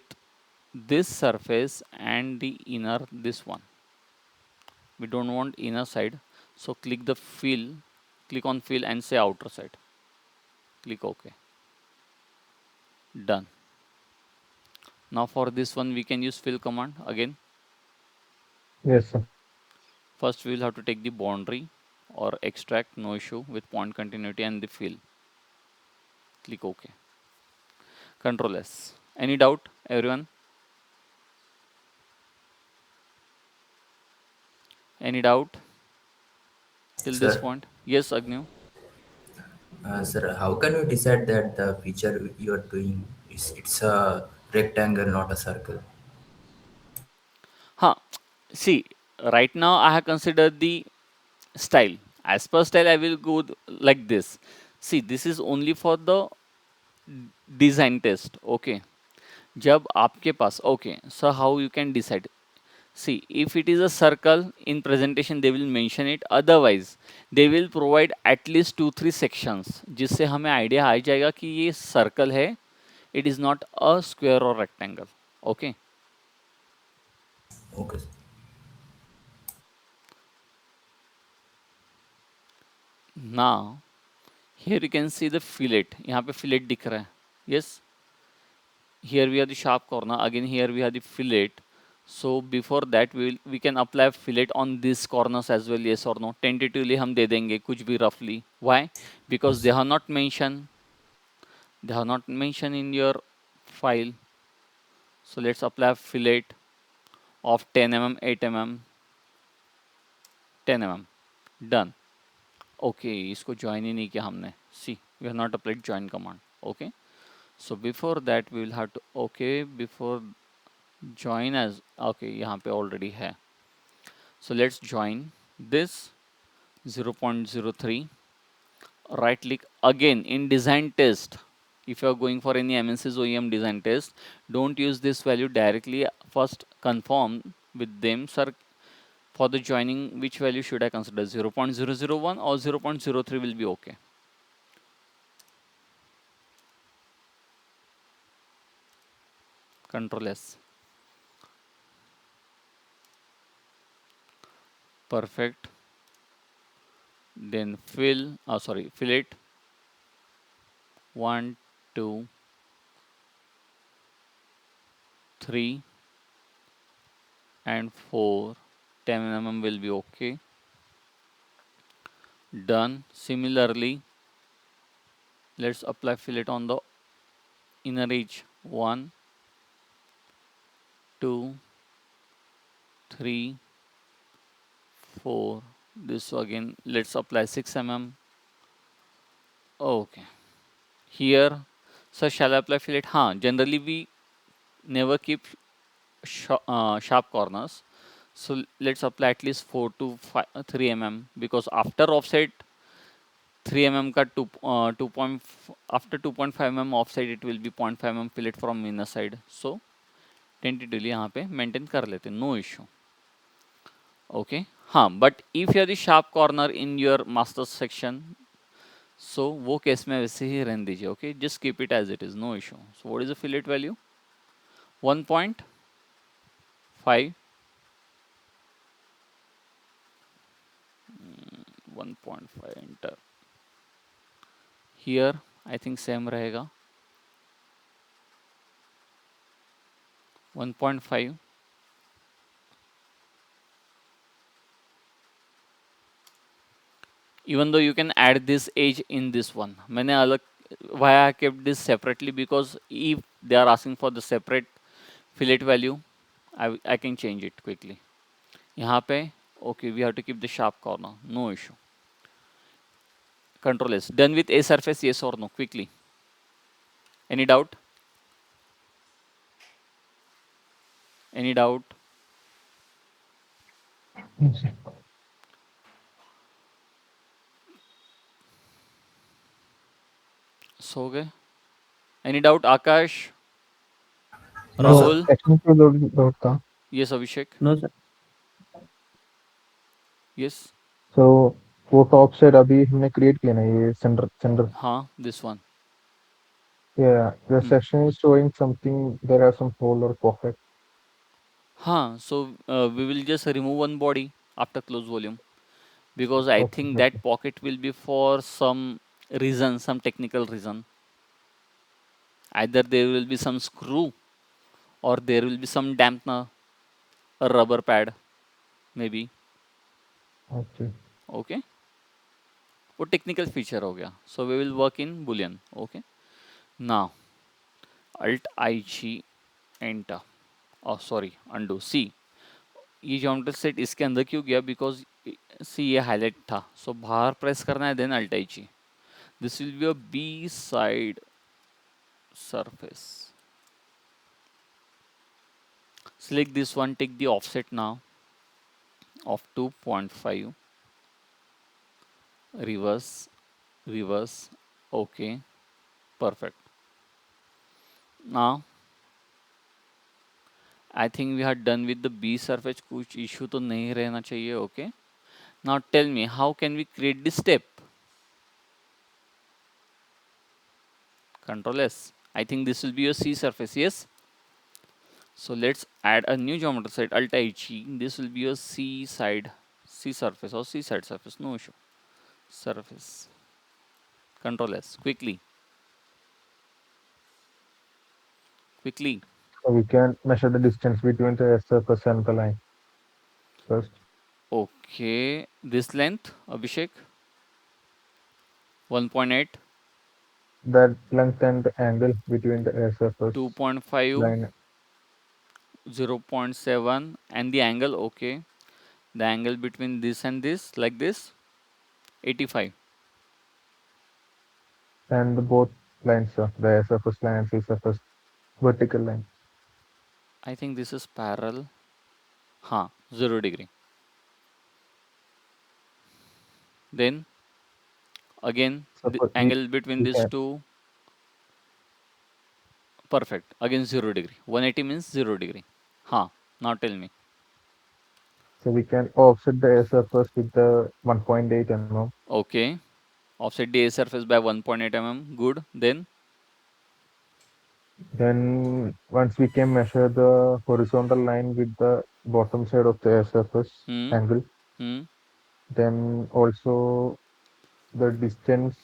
A: this surface and the inner, this one. We don't want inner side, so click the fill, click on fill and say outer side. Click OK. Done. Now for this one we can use fill command again.
D: Yes, sir.
A: First we will have to take the boundary or extract, no issue, with point continuity and the fill. Click OK. Control S. Any doubt, everyone? Any doubt till this
E: Sir,
A: point? Yes, Agnew.
E: sir, how can you decide that the feature you are doing is it's a rectangle, not a circle?
A: Huh. See, right now I have considered the style. As per style, I will go like this. See, this is only for the design test. Okay. जब आपके पास okay, so how you can decide? See, if it is a circle in presentation, they will mention it. Otherwise, they will provide at least 2-3 sections, जिससे हमें idea आ जाएगा कि ये circle है. It is not a square or rectangle. Okay.
E: Okay.
A: Now, here you can see the fillet. यहाँ पे fillet दिख रहा है. Yes. Here we have the sharp corner. Again, here we have the fillet. So before that, we can apply fillet on these corners as well. Yes or no? Tentatively हम दे देंगे कुछ भी roughly. Why? Because
E: Yes.
A: they have not mentioned. They have not mentioned in your file. So let's apply fillet of 10 mm, 8 mm, 10 mm. Done. Okay, इसको join ही नहीं किया हमने. See, we have not applied join command. Okay. So before that, we will have to okay before join as okay यहाँ पे already है. So let's join this 0.03. Right click again in design test. If you are going for any MNC's OEM design test, don't use this value directly. First confirm with them, sir. For the joining, which value should I consider? 0.001 or 0.03 will be okay. Control S. Perfect. Then fillet 1, 2, 3 and 4. 10 mm will be okay. Done. Similarly, let's apply fillet on the inner edge. 1, 2, 3, 4. This again, let's apply 6 mm. Okay. Here, so shall I apply fillet? Generally we never keep sharp corners. So let's apply at least 4 to 5, 3 mm, because after offset 3 mm का 2 point after 2.5 mm offset it will be 0.5 mm fillet from inner side. So tentatively यहाँ पे maintain कर लेते हैं, no issue. Okay. But if you are the sharp corner in your master section, so वो case में वैसे ही रहने दीजिए. Okay, just keep it as it is, no issue. So what is the fillet value? 1.5. 1.5 enter. Here I think same रहेगा. 1.5. Even though you can add this edge in this one. मैंने अलग why I kept this separately, because if they are asking for the separate fillet value, I can change it quickly. यहाँ पे okay, we have to keep the sharp corner, no issue. Control S. Done with A surface, yes or no? Quickly. Any doubt? Any doubt?
D: Yes.
A: सो गए? Any doubt, Akash?
D: No,
A: Rahul?
D: technical doubt था.
A: Yes, Abhishek?
G: No, sir.
A: Yes?
D: So वो top side अभी हमने create किया ना, ये center.
A: हाँ, this one.
D: Yeah, the
A: Hmm.
D: section is showing something. There are some hole or pocket.
A: हाँ, so we will just remove one body after close volume, because I
D: Okay,
A: think
D: okay.
A: that pocket will be for some reason, some technical reason. Either there will be some screw or there will be some dampener, a rubber pad, maybe.
D: Okay.
A: Okay, वो technical feature हो गया. So we will work in boolean. Okay, now alt IG enter. Oh sorry, undo. See, ये geometric set इसके अंदर क्यों गया, because सी ये highlight था, सो बाहर प्रेस करना है, देन अल्टाइची. This will be a B side surface. Select this one, take the offset now of 2.5, reverse, reverse, okay, perfect. Now I think we are done with the B surface. कुछ issue तो नहीं रहना चाहिए. Okay. Now tell me, how can we create this step? Control S. I think this will be a C surface. Yes. So let's add a new geometry set. Alt H. This will be a C side, C surface or C side surface. No issue. Surface. Control S. Quickly. Quickly.
D: So we can measure the distance between the surface and the line first.
A: Okay. This length, Abhishek. 1.8,
D: That length and the angle between the air surface
A: 2.5,
D: line.
A: 0.7, and the angle. Okay. The angle between this and this, like this, 85.
D: And the both lines, the air surface line and sea surface vertical line.
A: I think this is parallel. 0 degree. Then again
D: So
A: the
D: for
A: angle between
D: we
A: these
D: can,
A: two, perfect. Again 0 degree. 180 means 0 degree. Now tell me.
D: so we can offset the air surface with the 1.8 mm.
A: Okay. Offset the A surface by 1.8 mm. Good. Then
D: Then once we can measure the horizontal line with the bottom side of the air surface
A: hmm,
D: angle,
A: hmm.
D: then also the distance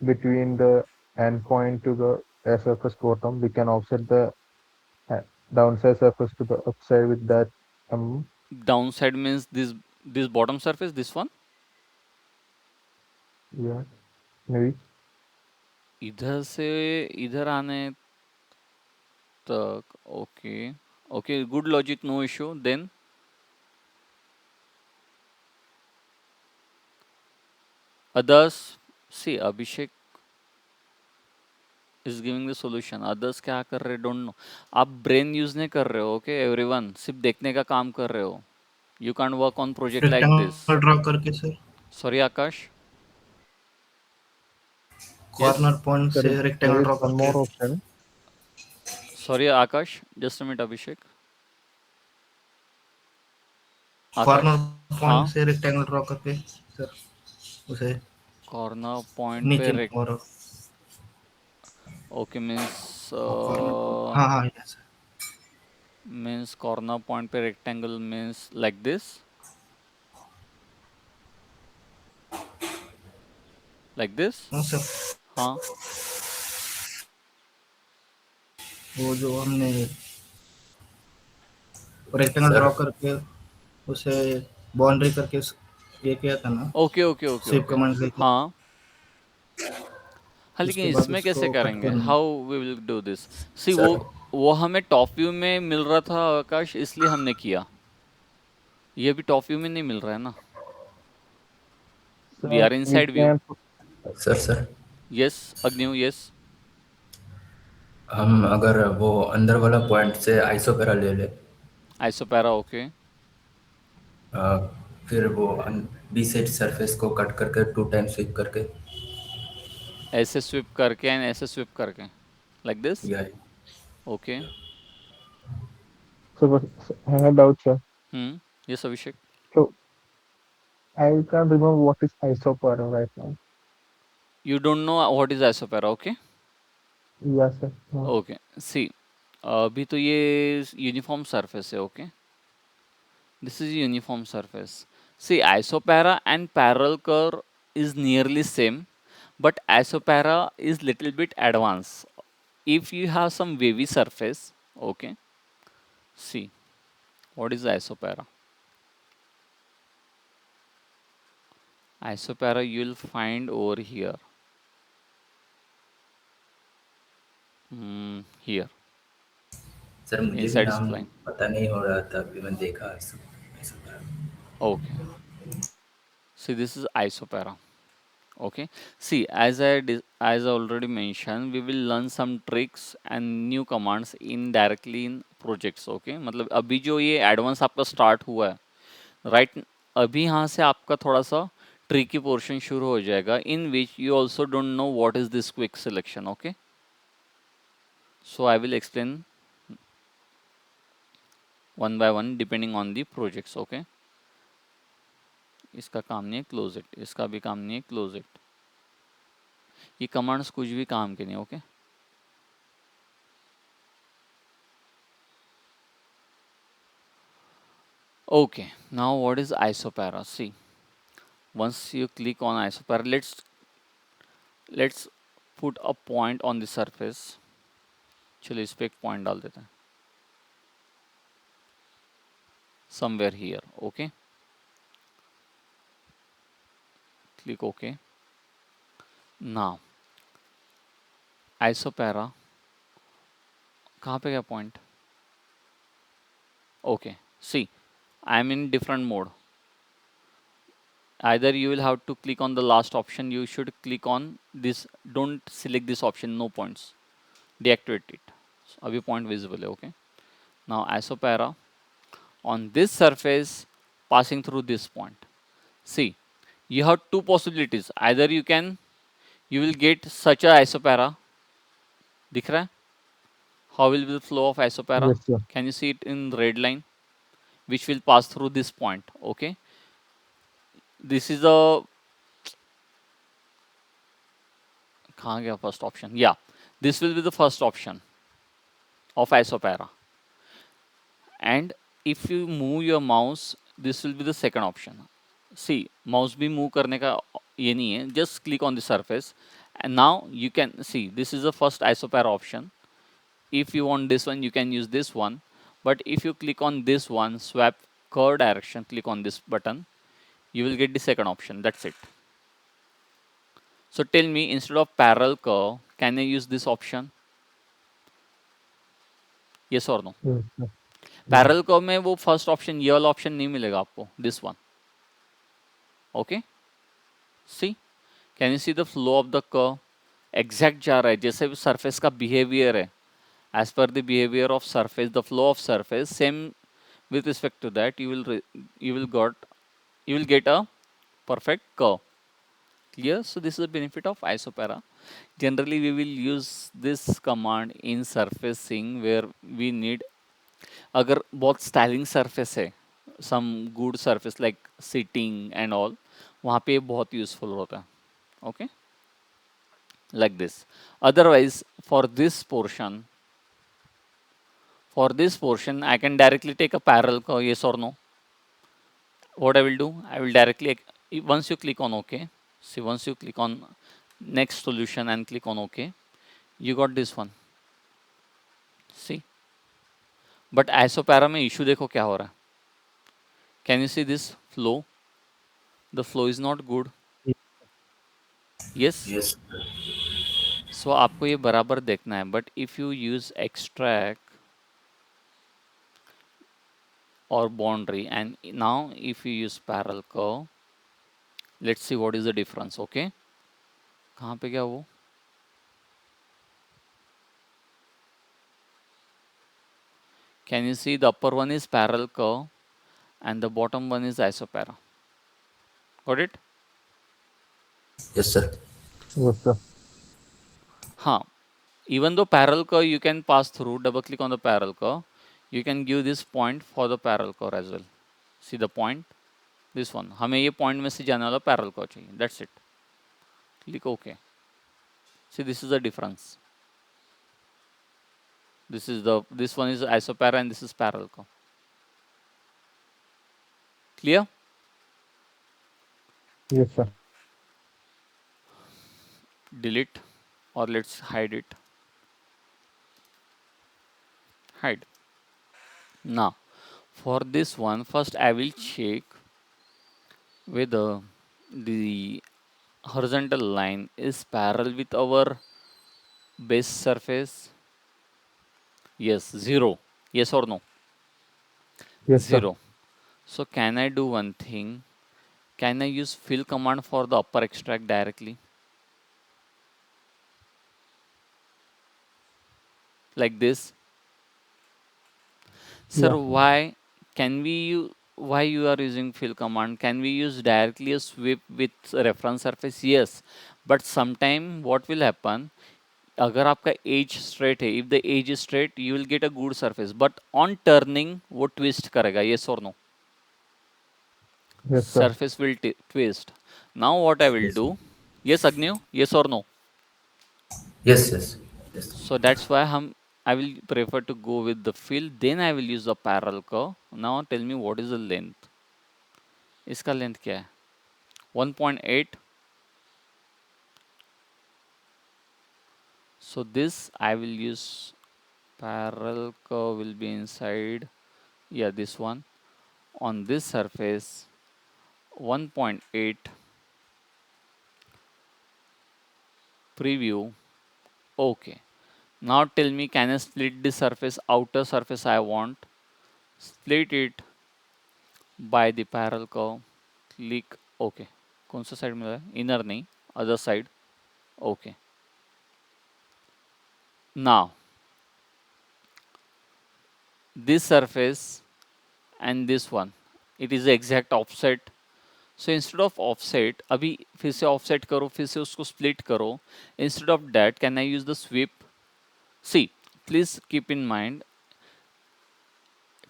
D: between the end point to the air surface bottom, we can offset the uh, downside surface to the upside with that
A: Downside means this bottom surface, this one.
D: yeah, maybe.
A: इधर से इधर आने तक. Okay. Okay, good logic, no issue. Then others, see, Abhishek is giving the solution. Others क्या कर रहे, don't know. आप brain use नहीं कर रहे हो. Okay, everyone, सिर्फ देखने का काम कर रहे हो. You can't work on project like this.
B: Rectangle draw करके sir,
A: Sorry, Akash. Yes.
B: Corner point
D: There
B: से
D: is
B: रेक्टेंगल ड्रॉ
D: one
B: करके,
D: more option.
A: Sorry, Akash. Just a minute, Abhishek. Akash.
B: Corner point
A: हाँ.
B: से rectangle draw करके sir उसे
A: Corner point पे
B: नीचे और
A: okay means
B: कॉर्नर, हाँ हाँ यस
A: means corner point पे rectangle means like this. Like this.
B: हाँ सर,
A: हाँ.
B: वो जो हमने रेक्टेंगल
E: सर
B: ड्रॉ करके उसे बाउंड्री करके ये किया था ना,
A: okay okay okay
B: shape
A: okay.
B: Command लेके,
A: हाँ. हाँ, लेकिन
B: उसके बाद
A: इसमें कैसे
B: उसको कट
A: करेंगे,
B: करना
A: how we will do this. See
E: sir
A: वो हमें टॉप व्यू में मिल रहा था आकाश, इसलिए हमने किया. ये भी टॉप व्यू में नहीं मिल रहा है ना. We
D: So
A: are in
D: we
A: side view.
D: can
E: sir
A: yes Agniv, yes.
E: हम अगर वो अंदर वाला पॉइंट से आइसोपेरा ले ले,
A: आइसोपैरा. ओके.
E: अ, फिर वो बी सेट सरफेस को कट करके 2 टाइम स्वीप करके,
A: ऐसे स्विप करके एंड ऐसे स्विप करके, लाइक दिस.
E: या
A: okay.
D: so I have doubt, sir.
A: Yes Abhishek.
D: So I can't remember what is isopara right now.
A: You don't know what is isopara. Okay.
D: Yes, sir. No.
A: Okay. See, अभी तो ये uniform surface है. Okay. This is uniform surface. See, isopara and parallel curve is nearly same, but isopara is little bit advanced. If you have some wavy surface, okay. See, what is isopara? Isopara you will find over here. Here.
E: Sir मुझे भी
A: inside
E: नाम
A: spline.
E: पता नहीं हो रहा था, अभी मैं देखा ऐसा था।
A: Okay. See, this is isopara. Okay. See, as I already mentioned, we will learn some tricks and new commands in directly in projects. Okay. मतलब अभी जो ये एडवांस आपका स्टार्ट हुआ है, राइट, अभी यहाँ से आपका थोड़ा सा ट्रिकी पोर्शन शुरू हो जाएगा, in which you also don't know what is this quick selection. Okay, so I will explain one by one depending on the projects. Okay, इसका काम नहीं है क्लोज इट, इसका भी काम नहीं है क्लोज इट. ये कमांड्स कुछ भी काम के नहीं. Okay, okay, now what is isopara? See, once you click on isopara, let's put a point on the surface. चलिए इस पे एक पॉइंट डाल देते हैं somewhere here. Okay, click OK. Now isopara कहाँ पे गया point? Okay, see, I am in different mode. Either you will have to click on the last option, you should click on this, don't select this option, no points, deactivate it. So, अभी point visible है. Okay, now isopara on this surface passing through this point. See, you have two possibilities. Either you will get such a isopara. दिख रहा है? How will be the flow of isopara?
D: Yes, sir.
A: Can you see it in red line, which will pass through this point? Okay, this is a, कहाँ गया first option? Yeah, this will be the first option of isopara. And if you move your mouse, this will be the second option. See, mouse भी move करने का ये नहीं है, just click on the surface and now you can see this is the first isopara option. If you want this one, you can use this one, but if you click on this one, swap curve direction, click on this button, you will get the second option. That's it. So tell me, instead of parallel curve, can I use this option? Yes or no?
D: Yes, sir.
A: Parallel curve में वो first option, ये वाला option नहीं मिलेगा आपको, this one. Okay, see, can you see the flow of the curve? Exact जा रहा है जैसे सरफेस का बिहेवियर है, एज पर the behaviour of surface, the flow of surface, same with respect to that you will get a perfect curve. Clear? So this is the benefit of isopara. Generally we will use this command in surfacing where we need, अगर बहुत styling surface है, some good surface like sitting and all, वहाँ पे बहुत useful होता है. Okay, like this. Otherwise for this portion I can directly take a parallel curve. Yes or no? What I will do, I will directly, once you click on OK, see, once you click on next solution and click on OK, you got this one. See, but isopara में issue देखो क्या हो रहा है. Can you see this flow? The flow is not good. Yes,
E: yes
A: so आपको ये बराबर देखना है. But if you use extract और boundary and now if you use parallel curve, let's see what is the difference. Okay, कहाँ पे गया वो? Can you see the upper one is parallel curve and the bottom one is isopara? Got it?
E: Yes sir.
D: Yes, sir.
A: हाँ, even though parallel curve you can pass through, double click on the parallel curve, you can give this point for the parallel curve as well. See the point, this one, हमें ये point में से जाने वाला parallel curve चाहिए. That's it. Click OK. See, this is the difference. This one is isopara and this is parallel curve. Clear?
D: Yes, sir.
A: Delete, or let's hide it. Hide. Now for this one, first I will check whether the horizontal line is parallel with our base surface. Yes, 0. Yes or no?
D: Yes, sir.
A: 0. So can I do one thing? Can I use fill command for the upper extract directly? Like this. Sir,
D: Yeah.
A: why you are using fill command? Can we use directly a sweep with reference surface? Yes. But sometime what will happen? अगर आपका edge straight है, if the edge is straight you will get a good surface, but on turning वो twist करेगा. Yes और no?
D: Yes, sir.
A: Surface will twist. Now what I will
E: Yes.
A: do? Yes, Agnew? Yes or no?
E: Yes, yes, yes.
A: So that's why I will prefer to go with the fill. Then I will use the parallel curve. Now tell me what is the length. इसका length क्या है? 1.8. So this I will use parallel curve will be inside. Yeah, this one. On this surface 1.8 preview. Okay. Now tell me, can I split this surface, outer surface I want? Split it by the parallel curve. Click OK. कौन सा side मिला है? Inner नहीं, other side. Okay. Now this surface and this one, it is the exact offset. So instead of offset, अभी फिर से offset करो, फिर से उसको split करो. Instead of that, can I use the sweep? See, please keep in mind,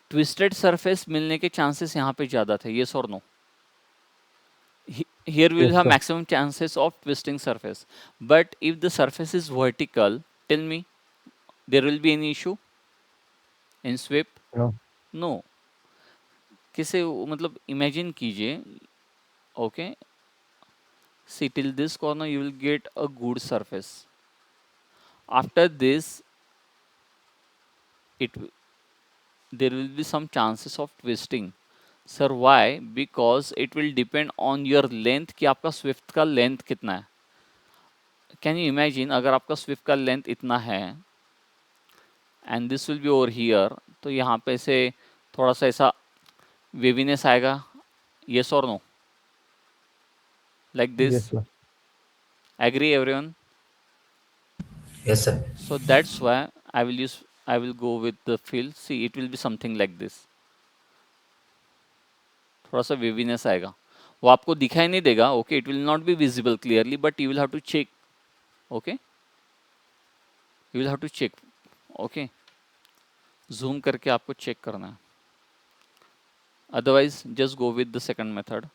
A: twisted surface मिलने के chances यहाँ पे ज़्यादा थे. Yes or no? Here we will
D: Yes,
A: have
D: sir.
A: maximum chances of twisting surface. But if the surface is vertical, tell me, there will be any issue in sweep?
D: No.
A: No. किसे मतलब imagine कीजिए. Okay. See, till this corner you will get a good surface. After this, there will be some chances of twisting. Sir, why? Because it will depend on your length कि आपका swift का length कितना है. Can you imagine अगर आपका swift का length इतना है and this will be over here, तो यहाँ पे से थोड़ा सा ऐसा waviness आएगा. Yes or no? Like
D: Yes,
A: this.
D: sir.
A: Agree everyone?
E: Yes, sir.
A: So that's why I will go with the fill. See, it will be something like this. थोड़ा सा वेवीनेस आएगा. वो आपको दिखाई नहीं देगा. Okay, it will not be visible clearly, but you will have to check. Okay, you will have to check. Okay, zoom करके आपको चेक करना है. Otherwise just go with the second method.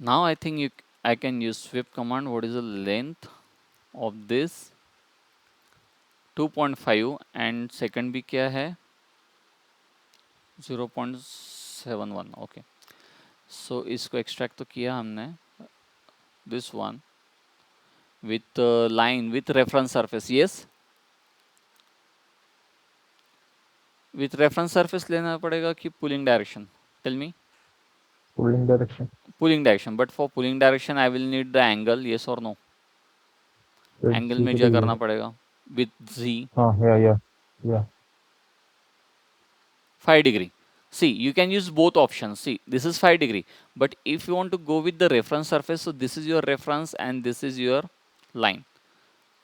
A: Now I think I can use sweep command. What is the length of this? 2.5 and second भी क्या है? 0.71. Okay, सो इसको extract तो किया हमने. This one with line with reference surface. Yes, with reference surface लेना पड़ेगा कि pulling direction? Tell me.
D: Pulling direction.
A: Pulling direction, but for pulling direction I will need the angle. Yes or no?
D: With
A: Angle
D: Z
A: measure
D: to
A: करना
D: Z.
A: पड़ेगा with Z.
D: Yeah.
A: 5 degree. See, you can use both options. See, this is 5 degree, but if you want to go with the reference surface, so this is your reference and this is your line.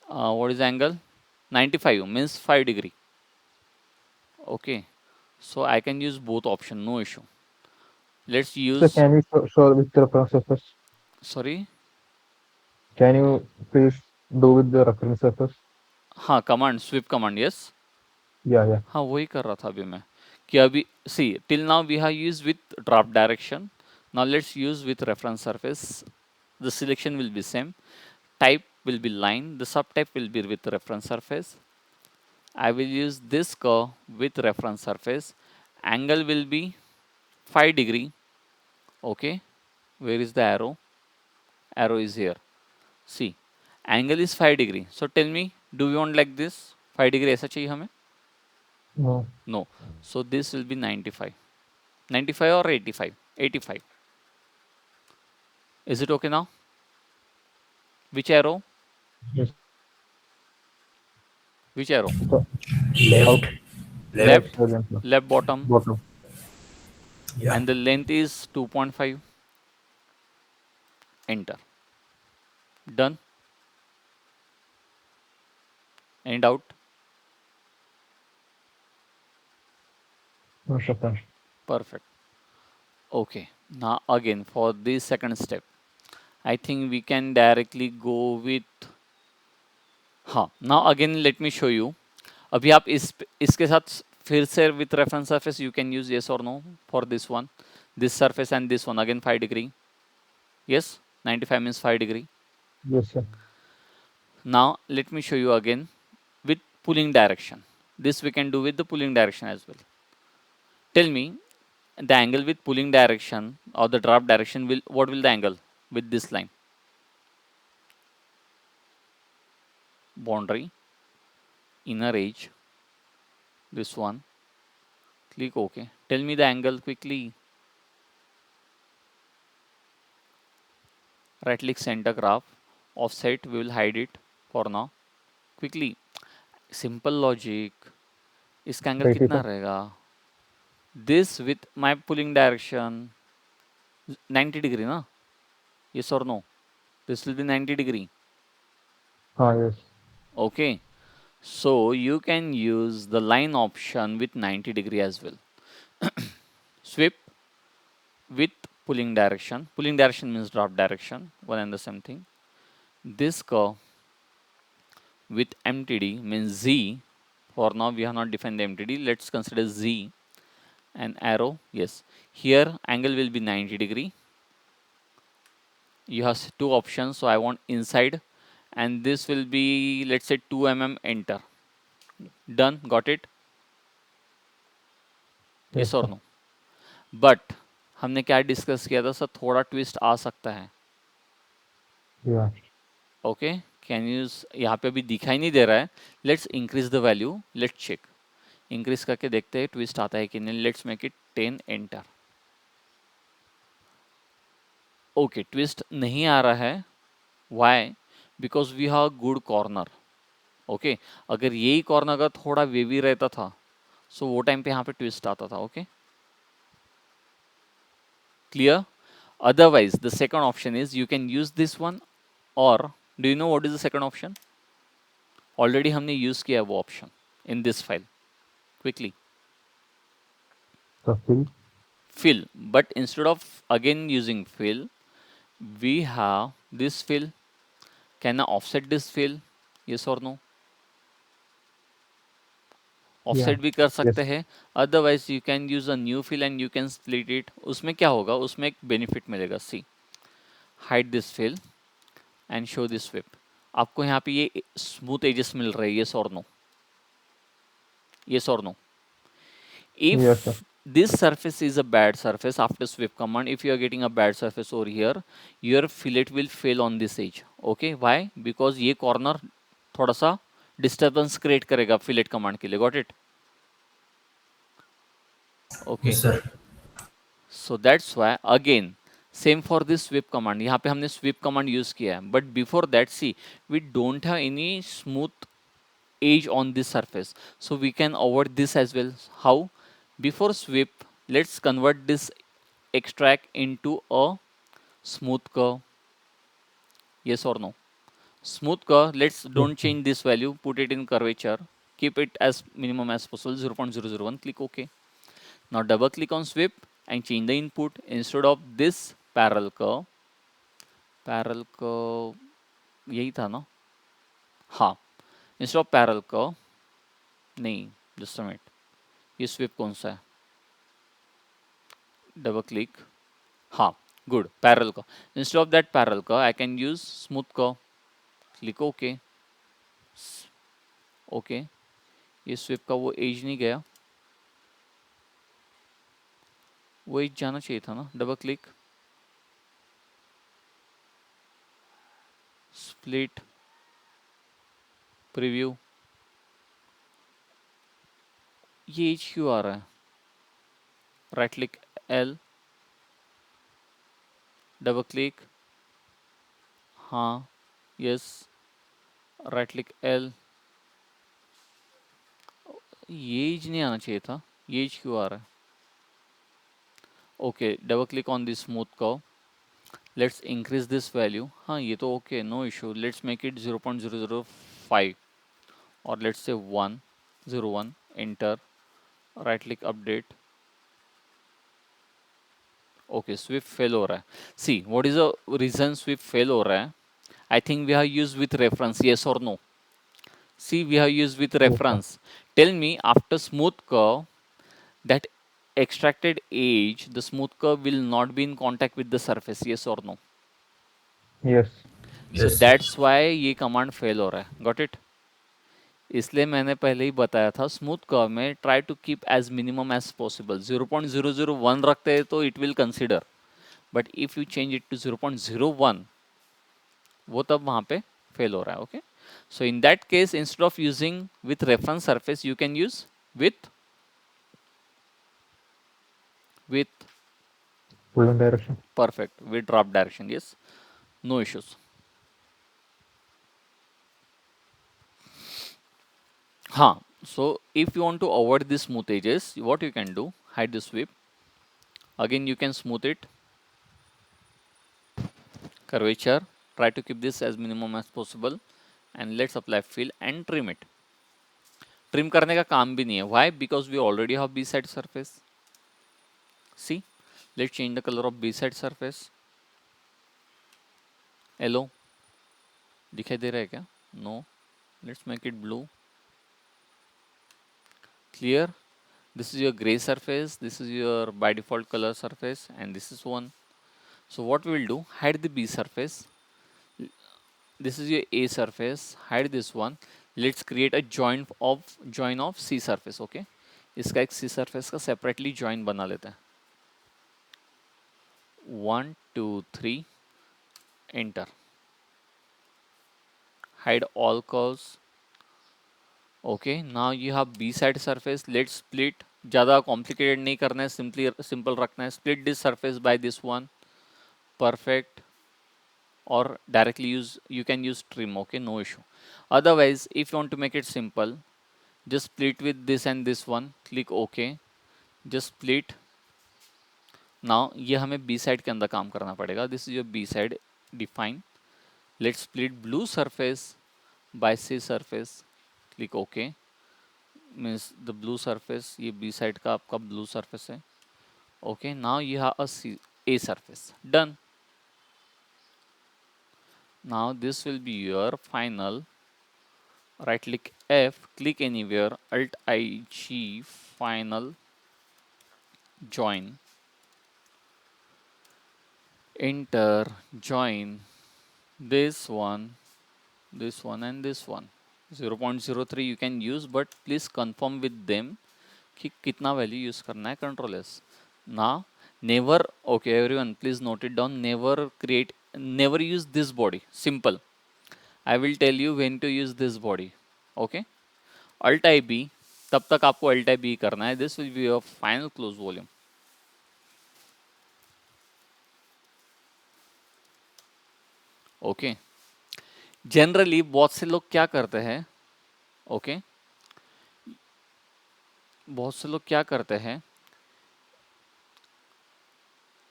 A: What is angle? 95 means 5 degree. Okay, so I can use both option, no issue. Let's
D: So
A: use,
D: can you show with the reference surface?
A: sorry.
D: Can you please do with the reference surface?
A: हाँ, command, sweep command. Yes.
D: Yeah.
A: हाँ, वही कर रहा था अभी मैं कि अभी see till now we have used with draft direction. Now let's use with reference surface. The selection will be same. Type will be line. The subtype will be with reference surface. I will use this curve with reference surface. Angle will be 5 degree. Okay, where is the arrow? Arrow is here. See, angle is 5 degree. So tell me, do we want like this 5 degree ऐसा चाहिए हमें?
D: No.
A: No. So this will be 95. 95 or 85? 85. Is it okay now? Which arrow?
D: Yes.
A: Which arrow?
D: So out
E: Left.
D: left
E: Left.
D: side and
A: Left bottom.
D: bottom.
E: Yeah.
A: And the length is 2.5. Enter. Done. Any doubt?
D: No, Shatan.
A: Perfect. Okay. Now again for the second step, I think we can directly go with, हाँ, now again let me show you. अभी आप इसके साथ फिर से with reference surface you can use yes or no for this one. This surface and this one again 5 degree. Yes, 95 means 5 degree.
D: Yes, sir.
A: Now let me show you again with pulling direction. This we can do with the pulling direction as well. Tell me the angle with pulling direction or the draft direction will, what will the angle with this line? Boundary, inner edge, this one. Click OK. Tell me the angle quickly. Right click center graph, offset, we will hide it for now. Quickly. Simple logic. इसका angle
D: 80,
A: कितना
D: sir.
A: रहेगा? This with my pulling direction 90 degree ना? Yes or no? This will be 90 degree.
D: Yes.
A: Okay. So you can use the line option with 90 degree as well. Sweep with pulling direction. Pulling direction means drop direction, one and the same thing. This curve with MTD means Z. For now we have not defined the MTD. Let's consider Z and arrow. Yes. Here angle will be 90 degree. You have two options. So I want inside and this will be, let's say 2 mm. Enter. Done. Got it?
D: Yes,
A: Yes or
D: sir.
A: no? But हमने क्या discuss किया था sir, थोड़ा twist आ सकता है.
D: Yeah.
A: Okay, can use, यहाँ पे अभी दिखाई नहीं दे रहा है. Let's increase the value. Let's check. Increase करके देखते हैं ट्विस्ट आता है कि नहीं. Let's make it 10. Enter. Okay, twist नहीं आ रहा है. Why? Because we have good corner. Okay, अगर यही कॉर्नर अगर थोड़ा वेवी रहता था सो वो टाइम पे यहाँ पे ट्विस्ट आता था. Okay, clear? Otherwise the second option is you can use this one, or do you know what is the second option? Already हमने use किया है वो option in this file. Quickly.
D: The fill.
A: Fill. But instead of again using fill, we have this fill. Can I offset this fill? Yes or no? Offset
D: Yeah.
A: भी कर सकते
D: Yes.
A: हैं. Otherwise you can use a new fill and you can split it. उसमें क्या होगा, उसमें एक benefit मिलेगा. See, hide this fill and show this sweep. आपको यहाँ पे ये स्मूथ एजेस मिल रहे हैं. येस और नो? येस और no?
D: Yes, sir.
A: If this surface is a bad surface after sweep command, if you are getting a bad surface over here, your fillet will fail on this edge. Okay, why? Because ये corner थोड़ा सा disturbance create करेगा fillet command के लिए. Got it? Okay.
E: Yes, sir.
A: So that's why again same for this sweep command. यहाँ पे हमने sweep command use किया है. But before that, see, we don't have any smooth edge on this surface, so we can avoid this as well. How? Before sweep, let's convert this extract into a smooth curve. Yes or no? Smooth curve. Let's
D: Yes,
A: don't
D: sir.
A: change this value. Put it in curvature. Keep it as minimum as possible. 0.001. Click OK. Now double click on sweep and change the input. Instead of this parallel curve यही था ना? हाँ, instead of parallel curve नहीं, just a minute. ये sweep कौन सा है? Double click. हाँ, good. Parallel curve. Instead of that parallel curve, I can use smooth curve. Click OK. OK. ये sweep का वो edge नहीं गया. वो edge जाना चाहिए था ना? Double click. Split. Preview. ये edge क्यों आ रहा है? Right click L. Double click. हाँ, यस, राइट क्लिक एल, ये एज नहीं आना चाहिए था, ये एज क्यों आ रहा है? Okay, double click on this smooth curve, let's increase this value, हाँ ये तो okay, no issue, let's make it 0.005 और let's say 101, enter, right click update, okay swift fail हो रहा है। See what is the reason swift fail हो रहा है? I think we have used with reference, yes or no? See, we have used with
D: Yes, sir.
A: reference. Tell me, after smooth curve, that extracted edge, the smooth curve will not be in contact with the surface, yes or no?
D: Yes.
A: So
E: Yes, sir.
A: that's why ये command fail हो रहा है. Got it? इसलिए मैंने पहले ही बताया था स्मूथ कर्व में try to keep as minimum as possible. 0.001 रखते हैं तो it will consider, but if you change it to 0.01 वो तब वहाँ पे फेल हो रहा है. Okay, so in that case instead of using with reference surface you can use with
D: Pull in direction.
A: perfect, with drop direction. Yes, no issues. हाँ, so if you want to avoid these smooth edges, what you can do, hide the sweep, again you can smooth it, curvature, try to keep this as minimum as possible, and let's apply fill and trim it. Trim करने का काम भी नहीं है. Why? Because we already have B side surface. See, let's change the color of B side surface. Hello, दिखाई दे रहा है क्या? No. Let's make it blue. Clear? This is your gray surface, this is your by default color surface, and this is one. So what we will do, hide the B surface. This is your A surface, hide this one. Let's create a join of C surface. Okay, इसका एक C surface का separately join बना लेते हैं. 1 2 3, enter, hide all curves. Okay, now you have B side surface. Let's split, ज़्यादा complicated नहीं करना है, simple रखना है. Split this surface by this one, perfect, or directly you can use trim. Okay, no issue. Otherwise if you want to make it simple, just split with this and this one, click OK, just split. Now ये हमें B side के अंदर काम करना पड़ेगा. This is your B side, define. Let's split blue surface by C surface, click OK. Means the blue surface, ये B side का आपका blue surface है. Okay, now you have A surface. Done. Now this will be your final. Right click F, click anywhere, Alt I G, final, join, enter, join this one, and this one. 0.03 you can use, but please confirm with them कि कितना value use करना है. Control S. Now never, okay everyone please note it down, never use this body. Simple, I will tell you when to use this body. Okay, Alt I B, तब तक आपको Alt I B करना है. This will be your final close volume. Okay, generally बहुत से लोग क्या करते हैं, ओके, बहुत से लोग क्या करते हैं,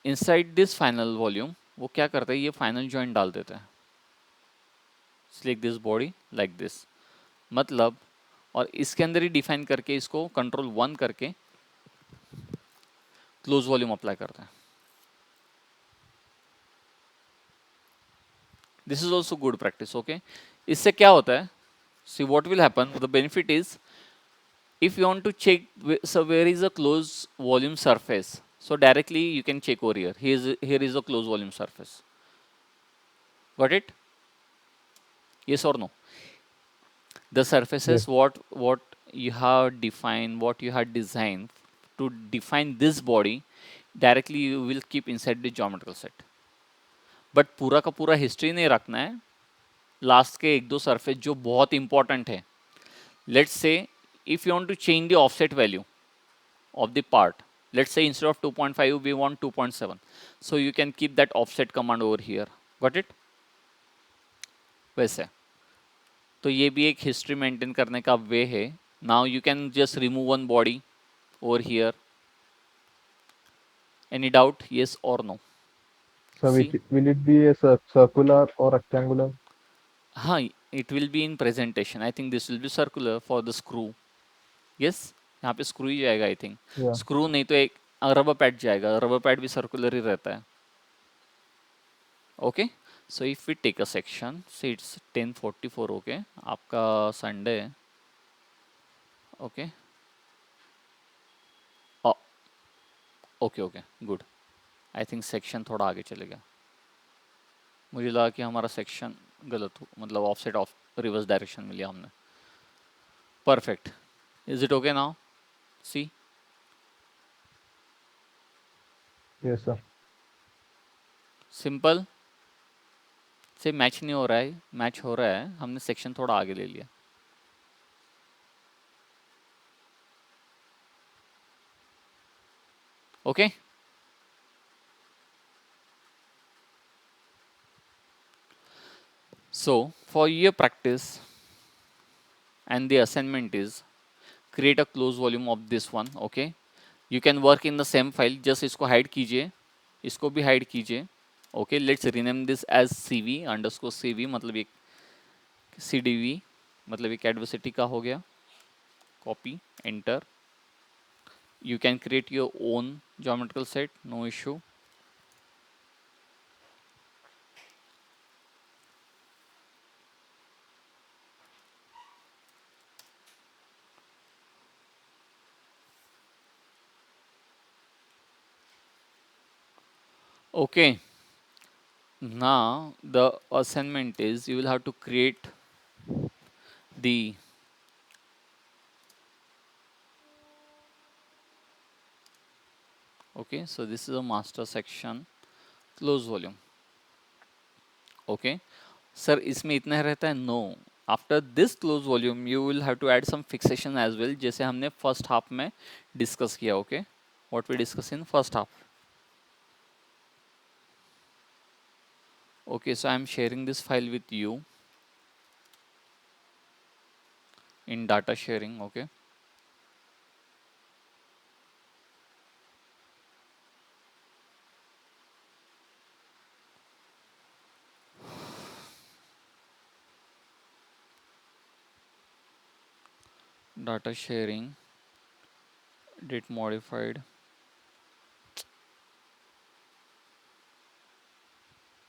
A: इनसाइड दिस फाइनल वॉल्यूम वो क्या करते हैं, ये फाइनल जॉइंट डाल देते हैं. Select this body like this, मतलब, और इसके अंदर ही डिफाइन करके इसको कंट्रोल 1 करके क्लोज वॉल्यूम अप्लाई करते हैं. This is also good practice. Okay, इससे क्या होता है, see what will happen, the benefit is if you want to check so where is a closed volume surface, so directly you can check over here. Here is a closed volume surface. Got it? Yes or no? The surfaces
D: Yes.
A: what you have defined, what you have designed to define this body, directly you will keep inside the geometrical set. But पूरा का पूरा history नहीं रखना है, last के एक दो surface जो बहुत इंपॉर्टेंट है. Let's say if you want to change the offset value of the part, let's say instead of 2.5 we want 2.7, so you can keep that offset command over here. Got it? वैसे तो ये भी एक history maintain करने का वे है. Now you can just remove one body over here. Any doubt, yes or no?
D: So
A: See,
D: will it be a circular or rectangular?
A: हाँ, it will be in presentation. I think this will be circular for the screw. Yes, यहाँ पे screw ही जाएगा. I think
D: Yeah.
A: screw नहीं तो एक rubber pad जाएगा. rubber pad भी circular ही रहता है. Okay, so if we take a section, say it's 10:44. Okay, आपका Sunday है. Okay. Oh, okay, good. I think section थोड़ा आगे चलेगा. मुझे लगा कि हमारा सेक्शन गलत हो, मतलब ऑफसेट ऑफ रिवर्स डायरेक्शन में लिया हमने. Perfect. Is it okay now? See,
D: Yes, sir.
A: Simple से मैच नहीं हो रहा है. मैच हो रहा है, हमने सेक्शन थोड़ा आगे ले लिया. Okay. So for your practice and the assignment is create a close volume of this one. Okay, you can work in the same file. just इसको हाइड कीजिए, इसको भी हाइड कीजिए. Okay, let's rename this edge cv underscore cv, मतलब एक cdv, मतलब एक adversity का हो गया. Copy, enter. You can create your own geometrical set, no issue. Okay, now the assignment is you will have to create the okay, so this is a master section, close volume. Okay, sir, इसमें इतना रहता है? No. After this close volume you will have to add some fixation as well, जैसे हमने first half में discuss किया. Okay, what we discuss in first half. Okay, so I am sharing this file with you in data sharing. Okay, data sharing, date modified,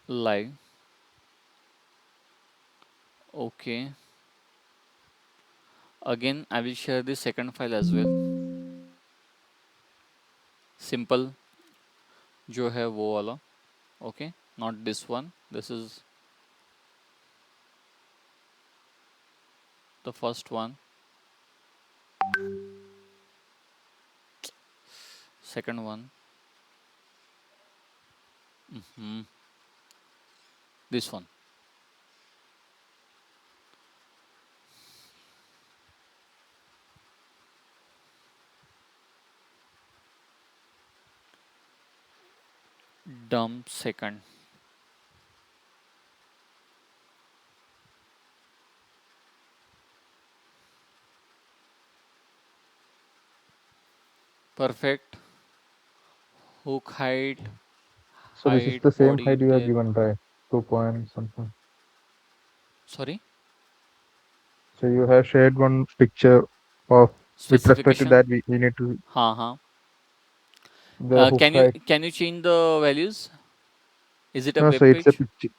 A: live. Okay, again I will share the second file as well. Simple जो है वो वाला. Okay, not this one. This is the first one. Second one. This one. Dump second. Perfect. Hook height,
D: So this is
A: height,
D: the same
A: body
D: height you have
A: depth.
D: given, right? 2 point something.
A: Sorry,
D: So you have shared one picture of with respect to
A: specification.
D: that we need to
A: हाँ.
D: the hook
A: Can
D: height.
A: you change the values? Is it a
D: No,
A: web
D: so it's a
A: page?
D: picture.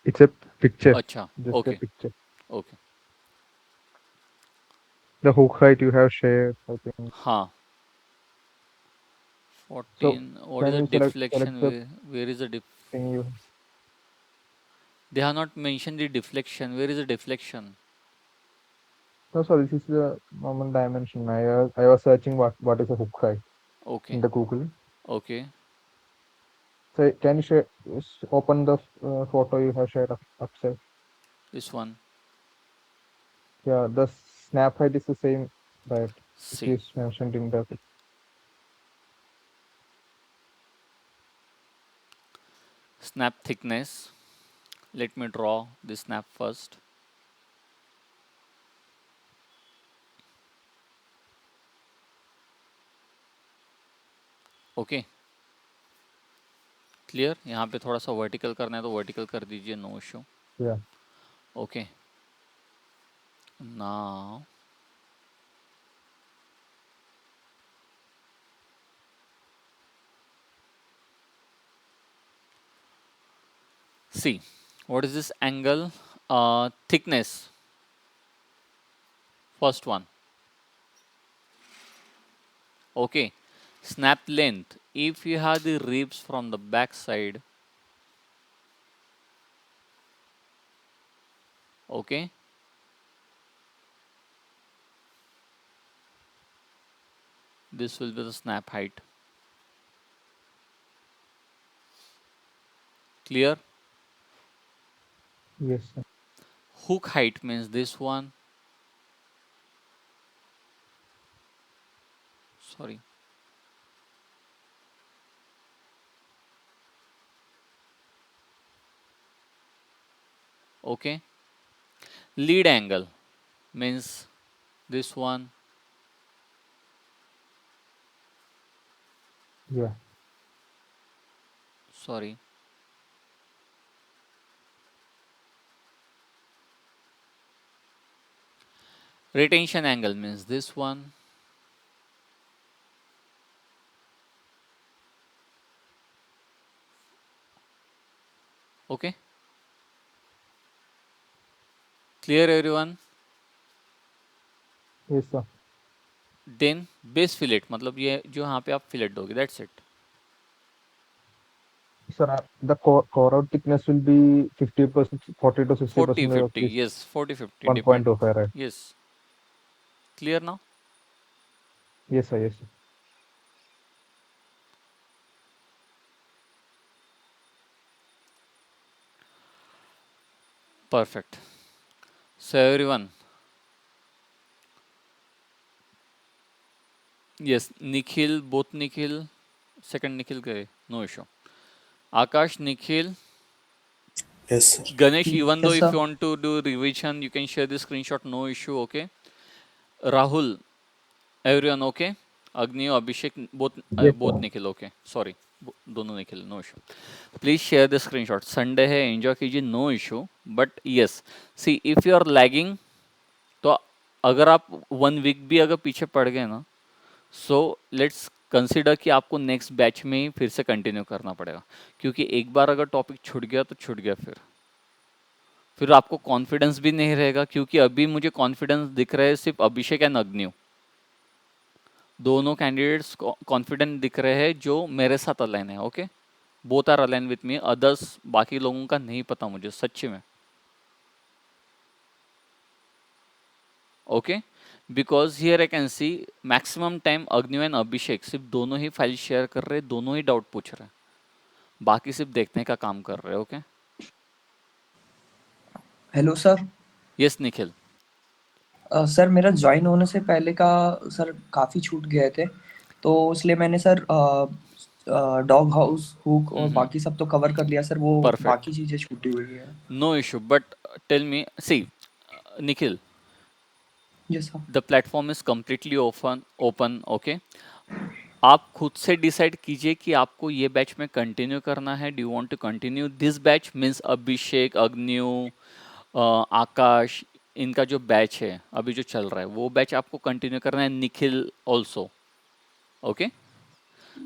D: It's a picture.
A: अच्छा.
D: Just a
A: Okay.
D: picture.
A: Okay.
D: The hook height you have shared, I think.
A: हाँ.
D: So
A: 14. What is
D: can
A: the
D: you select
A: deflection?
D: the
A: Where is the
D: thing you?
A: They have not mentioned the deflection. Where is the deflection?
D: No, so this is the normal dimension. I was searching what is a hook height in
A: Okay.
D: the Google.
A: Okay.
D: So can you share open the photo you have shared upside?
A: This one.
D: Yeah, the snap height is the same, right? Which
A: See.
D: is mentioned in the
A: Snap thickness. Let me draw the snap first. Okay clear. यहाँ पे थोड़ा सा vertical करना है तो vertical कर दीजिए, no issue.
D: Yeah.
A: Okay now see what is this angle, thickness, first one. Okay, snap length, if you have the ribs from the back side, okay, this will be the snap height. Clear?
D: Yes, sir.
A: Hook height means this one, sorry, okay. Lead angle means this one,
D: Yeah.
A: sorry, retention angle means this one, okay. Clear everyone?
D: Yes, sir.
A: Then base fillet, मतलब ये जो यहाँ पे आप fillet दोगे, that's it.
D: Sir, the core out thickness will be 50%, 40 to
A: 40
D: 60% of
A: 50,
D: this
A: yes 40 50 depend,
D: 1.25, right?
A: yes। Clear now?
D: Yes, sir. Yes, sir.
A: Perfect. So everyone, yes, Nikhil, both Nikhil, second Nikhil गए, no issue. Akash, Nikhil,
F: Yes, sir.
A: Ganesh, even though
G: Yes,
A: if
G: sir.
A: you want to do revision, you can share the screenshot, no issue, okay. Rahul, everyone okay? Agni, Abhishek, both
D: Yes,
A: both
D: sir.
A: Nikhil, okay, sorry, दोनों Nikhil, no issue. Please share the screenshot, Sunday है, enjoy कीजिए, no issue. But yes, see if you are lagging, तो अगर आप 1 week भी अगर पीछे पड़ गए ना, सो लेट्स कंसिडर कि आपको नेक्स्ट बैच में ही फिर से कंटिन्यू करना पड़ेगा, क्योंकि एक बार अगर टॉपिक छूट गया तो छूट गया, फिर आपको कॉन्फिडेंस भी नहीं रहेगा। क्योंकि अभी मुझे कॉन्फिडेंस दिख रहा है सिर्फ अभिषेक एंड अग्निव, दोनों कैंडिडेट्स कॉन्फिडेंट दिख रहे हैं जो मेरे साथ अलाइन है, okay. Both are align with me, others बाकी लोगों का नहीं पता मुझे सच्ची में, okay. Because here I can see maximum time Agniv and Abhishek सिर्फ दोनों ही फाइल शेयर कर रहे हैं, दोनों ही डाउट पूछ रहे हैं, बाकी सिर्फ देखने का काम कर रहे हैं, okay.
G: Hello sir.
A: Yes Nikhil,
G: sir मेरा ज्वाइन होने से पहले का सर काफ़ी छूट गए थे, तो इसलिए मैंने सर डॉग हाउस, हुक और बाकी सब तो कवर कर लिया सर, वो
A: परफेक्ट,
G: बाकी चीज़ें छूटी हुई है।
A: No issue. But tell me, see Nikhil,
G: yes sir.
A: The platform is completely open, okay. आप खुद से डिसाइड कीजिए कि आपको ये बैच में कंटिन्यू करना है। Do you want to continue this batch, means Abhishek, Agniv, Akash, इनका जो बैच है अभी जो चल रहा है वो बैच आपको कंटिन्यू करना है, Nikhil also, okay.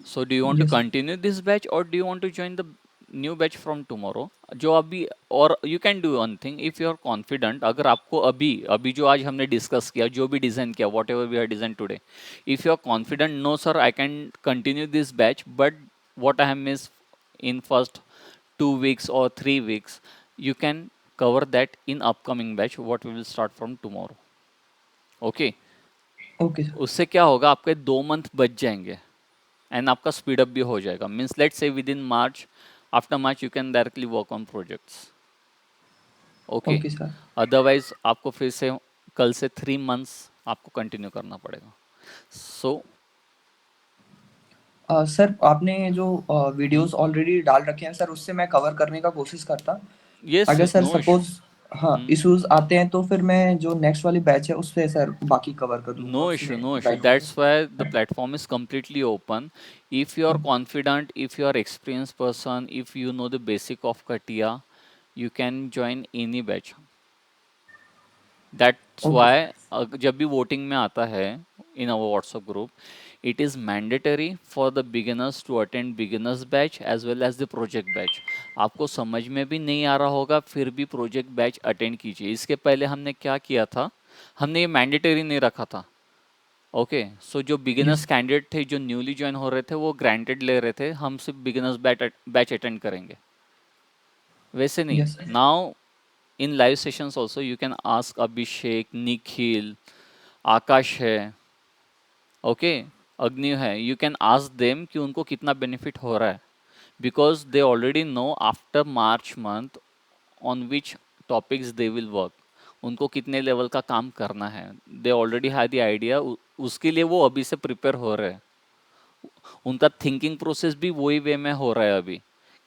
A: So do you want to
G: yes sir.
A: Continue this batch और do you want to join the new batch from tomorrow, जो अभी, और you can do one thing if you are confident, अगर आपको अभी अभी जो आज हमने डिस्कस किया, जो भी डिज़ाइन किया, whatever we are design today, if you are confident, no sir I can continue this batch, but what I have missed in first 2 weeks or 3 weeks, you can cover that in upcoming batch what we will start from tomorrow, okay।
G: Okay sir.
A: उससे क्या होगा, आपके 2 month बच जाएंगे and आपका speed up भी हो जाएगा, means let's say with in March, after March you can directly work on projects, okay.
G: Okay sir.
A: Otherwise आपको फिर से कल से 3 मंथ्स आपको कंटिन्यू करना पड़ेगा। सो
G: सर आपने जो वीडियोस ऑलरेडी डाल रखे हैं सर, उससे मैं कवर करने का कोशिश करता,
A: यस
G: अगर
A: yes,
G: sir
A: no issue.
G: Suppose हाँ इश्यूज आते हैं तो फिर मैं जो नेक्स्ट वाली बैच है उससे सर बाकी कवर कर दूंगा
A: No issue,
G: उसमें
A: no issue.
G: राइट होके।
A: That's why the platform is completely open. If you are confident, if you are experienced person, if you know the basic of CATIA, you can join any batch. That's
G: okay
A: why जब भी voting में आता है in our WhatsApp group, it is mandatory for the beginners to attend beginners batch as well as the project batch. आपको समझ में भी नहीं आ रहा होगा फिर भी प्रोजेक्ट बैच अटेंड कीजिए। इसके पहले हमने क्या किया था, हमने ये मैंडेटरी नहीं रखा था। ओके, सो जो बिगिनर्स
G: यस
A: कैंडिडेट थे जो न्यूली ज्वाइन हो रहे थे वो ग्रांटेड ले रहे थे, हम सिर्फ बिगिनर्स बैच अटेंड करेंगे, वैसे नहीं।
G: Yes
A: now in live sessions also you can ask Abhishek, Nikhil, Akash है, ओके, अग्नि है, यू कैन आस्क देम कि उनको कितना बेनिफिट हो रहा है, because they already know after March month on which topics they will work, उनको कितने लेवल का काम करना है, they already have the idea, उसके लिए वो अभी से प्रिपेयर हो रहे हैं। उनका थिंकिंग प्रोसेस भी वही वे में हो रहा है अभी,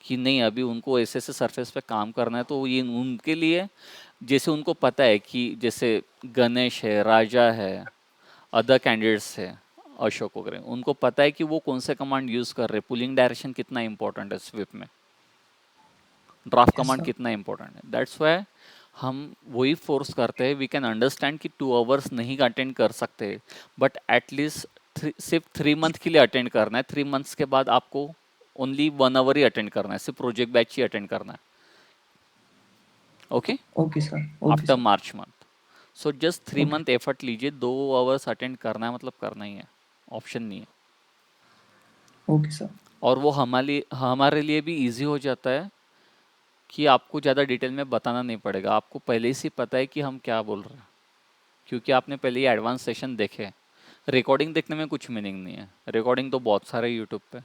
A: कि नहीं अभी उनको ऐसे ऐसे सरफेस पे काम करना है, तो ये उनके लिए, जैसे उनको पता है कि जैसे गणेश है, राजा है, अदर कैंडिडेट्स है, अशोक वगैरह, उनको पता है कि वो कौन से कमांड यूज़ कर रहे हैं, पुलिंग डायरेक्शन कितना इंपॉर्टेंट है स्विप में, ड्राफ्ट
G: यस
A: कमांड
G: सर
A: कितना इंपॉर्टेंट है। दैट्स वाई हम वही फोर्स करते हैं। वी कैन अंडरस्टैंड कि 2 आवर्स नहीं अटेंड कर सकते, बट एटलीस्ट सिर्फ 3 मंथ के लिए अटेंड करना है। 3 मंथ्स के बाद आपको ओनली 1 आवर ही अटेंड करना है, सिर्फ प्रोजेक्ट बैच ही अटेंड करना है। Okay,
G: okay sir okay
A: after
G: sir
A: March month, so just three
G: okay
A: month effort लीजिए, 2 आवर्स अटेंड करना है मतलब करना ही है, ऑप्शन नहीं है।
G: ओके सर
A: और वो हमारे लिए भी इजी हो जाता है कि आपको ज़्यादा डिटेल में बताना नहीं पड़ेगा, आपको पहले से पता है कि हम क्या बोल रहे हैं, क्योंकि आपने पहले ही एडवांस सेशन देखे हैं। रिकॉर्डिंग देखने में कुछ मीनिंग नहीं है, रिकॉर्डिंग तो बहुत सारे यूट्यूब पे।
G: Yes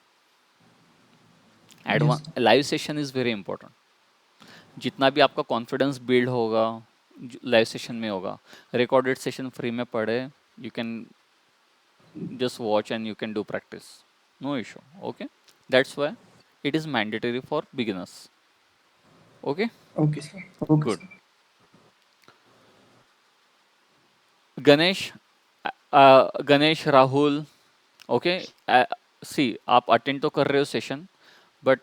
A: advance
G: sir
A: live session is very important. जितना भी आपका कॉन्फिडेंस बिल्ड होगा लाइव सेशन में होगा, रिकॉर्डेड सेशन फ्री में पढ़े, you can just watch and you can do practice, no issue. Okay, that's why it is mandatory for beginners. Okay,
G: okay sir okay
A: good.
G: Sir
A: Ganesh, Ganesh, Rahul, okay, see आप attend तो कर रहे हो session, but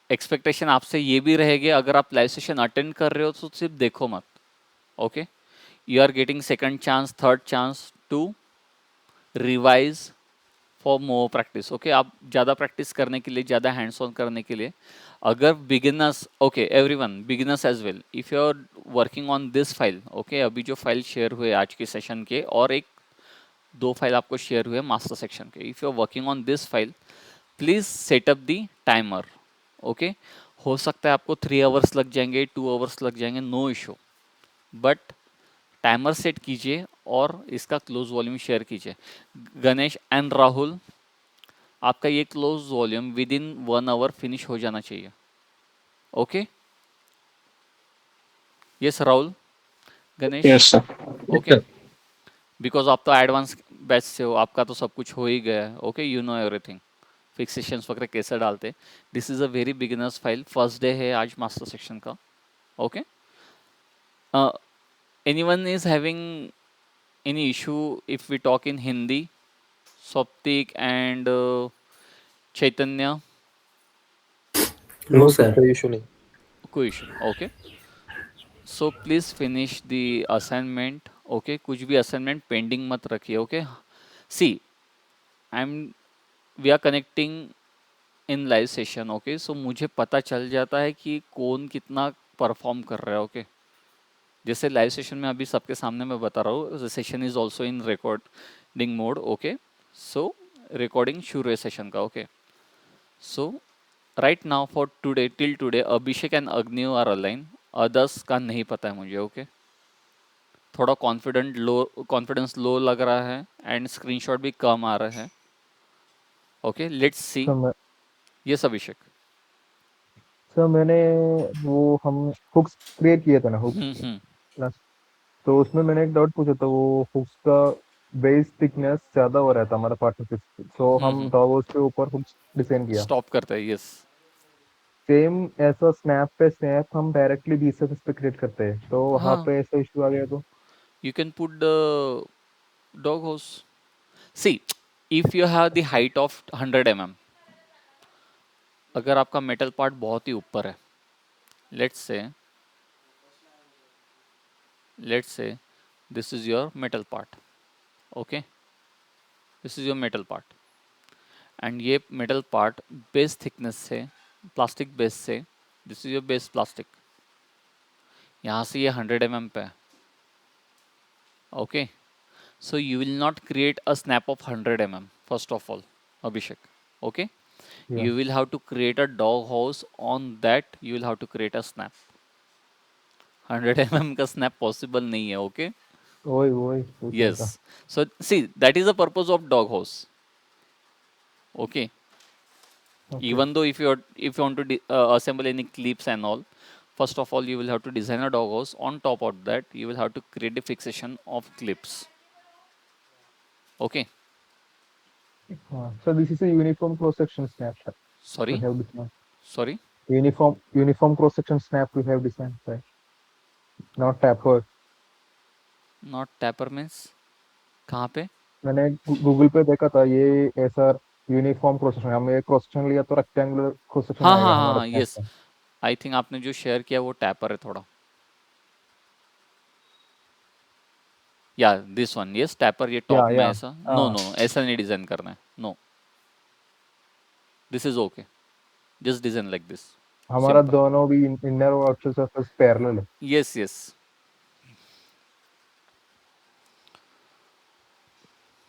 A: expectation आपसे ये भी रहेगी अगर आप लाइव सेशन अटेंड कर रहे हो तो सिर्फ देखो मत। Okay, you are getting second chance, third chance to revise for more practice. Okay, आप ज़्यादा प्रैक्टिस करने के लिए, ज़्यादा हैंड्स ऑन करने के लिए, अगर beginners, okay everyone, beginners as well, if you are working on this file, okay, अभी जो फाइल शेयर हुए आज के सेशन के, और एक 2 फाइल आपको शेयर हुए मास्टर सेक्शन के, if you are working on this file, please set up the timer. Okay, हो सकता है आपको 3 आवर्स लग जाएंगे, 2 आवर्स लग जाएंगे, no issue, but timer set कीजिए और इसका क्लोज वॉल्यूम शेयर कीजिए। गणेश एंड राहुल, आपका ये close volume within 1 hour finish हो जाना चाहिए। Okay, yes Rahul, Ganesh,
H: yes sir
A: okay, because आप तो एडवांस बैच से हो, आपका तो सब कुछ हो ही गया है। ओके, यू नो एवरीथिंग, फिक्सेशंस वगैरह कैसे डालते। This is a very beginners file, first day है आज मास्टर सेक्शन का। Okay, anyone is having any issue if we talk in Hindi? Swaptik and Chaitanya,
E: No,
D: no
E: sir.
D: Sir कोई issue नहीं।
A: कोई issue? Okay. So please finish the assignment. Okay, कुछ भी assignment pending मत रखिए. Okay. See, we are connecting in live session. Okay. So मुझे पता चल जाता है कि कौन कितना परफॉर्म कर रहा है. ओके, जैसे लाइव सेशन में अभी सबके सामने मैं बता रहा हूँ, session is also in recording mode. Okay, so recording शुरू है सेशन का। Okay, so right now for today, till today, Abhishek and Agniv are align, others का नहीं पता है मुझे। ओके, थोड़ा कॉन्फिडेंस लो लग रहा है एंड स्क्रीनशॉट भी कम आ रहा है। Okay, let's see.
D: सर मैं
A: यस अभिषेक।
D: सर मैंने वो हम हुक्स क्रिएट किए थे ना, हुक्स
A: हम्म,
D: लास्ट, तो उसमें मैंने एक डाउट पूछा था, वो हुक्स का बेस थिकनेस ज्यादा हो रहा था हमारा पार्टनरशिप, तो हम डॉगोस के ऊपर हुक्स डिजाइन किया।
A: स्टॉप करता है। यस,
D: सेम ऐसा स्नैप पे स्नैप हम डायरेक्टली बी सर्फेस पे क्रिएट करते हैं, तो वहां
A: हाँ,
D: पे ऐसा इशू आ गया तो
A: you can put the dog house. See, if you have the height of 100 mm, अगर आपका मेटल पार्ट बहुत ही ऊपर है, let's say this is your metal part, okay, this is your metal part, and ये metal part base thickness से, plastic base से, this is your base plastic, यहाँ से ये 100 mm पे है, okay, so you will not create a snap of 100 mm first of all, Abhishek, okay,
D: या
A: you will have to create a dog house, on that you will have to create a snap. 100 mm का snap possible नहीं है, okay.
D: वही वही पूछ रहा था।
A: Yes, so see, that is the purpose of dog house, okay.
D: Okay
A: Even though if you want to assemble any clips and all, first of all you will have to design a dog house. On top of that you will have to create the fixation of clips, okay.
D: हाँ, so this is a uniform cross section snap we
A: Sorry,
D: have designed.
A: sorry,
D: Uniform cross section snap we have designed, right? Not tapered.
A: not taper means कहाँ पे?
D: मैंने Google पे देखा था ये ऐसा uniform cross section, हम ये क्रॉस सेक्शन लिया तो रेक्टेंगुलर क्रॉस सेक्शन
A: हाँ
D: आएगा
A: हाँ
D: हमारा
A: हाँ,
D: स्नैप
A: यस,
D: का।
A: आई थिंक आपने जो शेयर किया वो टैपर है थोड़ा, या दिस वन, यस टैपर, ये टॉप में
D: या
A: ऐसा, नो नो नो, ऐसा नहीं डिजाइन करना है, no, this is okay, just design like this,
D: हमारा
A: सिंपल,
D: दोनों भी इनर और आउटर सरफेस पैरेलल है।
A: यस यस,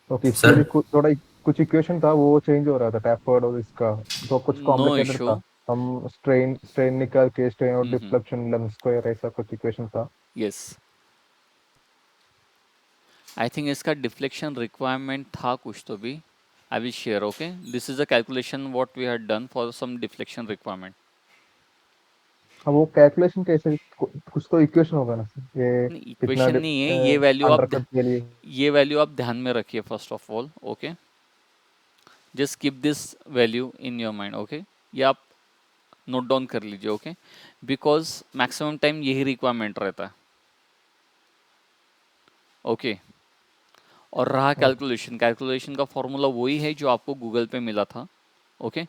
D: तो इसके
E: सर
D: लिए थोड़ा कुछ इक्वेशन था वो चेंज हो रहा था टैपर्ड और इसका, तो कुछ
A: नो
D: कॉम्प्लिकेटेड
A: इशू,
D: था। हम स्ट्रेन निकाल के स्ट्रेन और
A: हम्म,
D: डिफ्लेक्शन लेंथ स्क्वायर ऐसा कुछ इक्वेशन था।
A: यस, आई थिंक इसका डिफ्लेक्शन रिक्वायरमेंट था कुछ तो भी, I will share, okay, this is a calculation what we had done for some deflection requirement.
D: अब वो कैलकुलेशन कैसे कुछ तो इक्वेशन होगा ना सर, ये
A: नहीं,
D: कितना
A: इक्वेशन नहीं है, ये वैल्यू आप
D: अंडरकट के लिए।
A: ये वैल्यू आप ध्यान में रखिए first of all, okay, just keep this value in your mind, okay, ये आप नोट डाउन कर लीजिए, ओके, बिकॉज मैक्सिमम टाइम यही रिक्वायरमेंट रहता है, ओके। और रहा कैलकुलेशन, कैलकुलेशन का फॉर्मूला वही है जो आपको गूगल पे मिला था, ओके,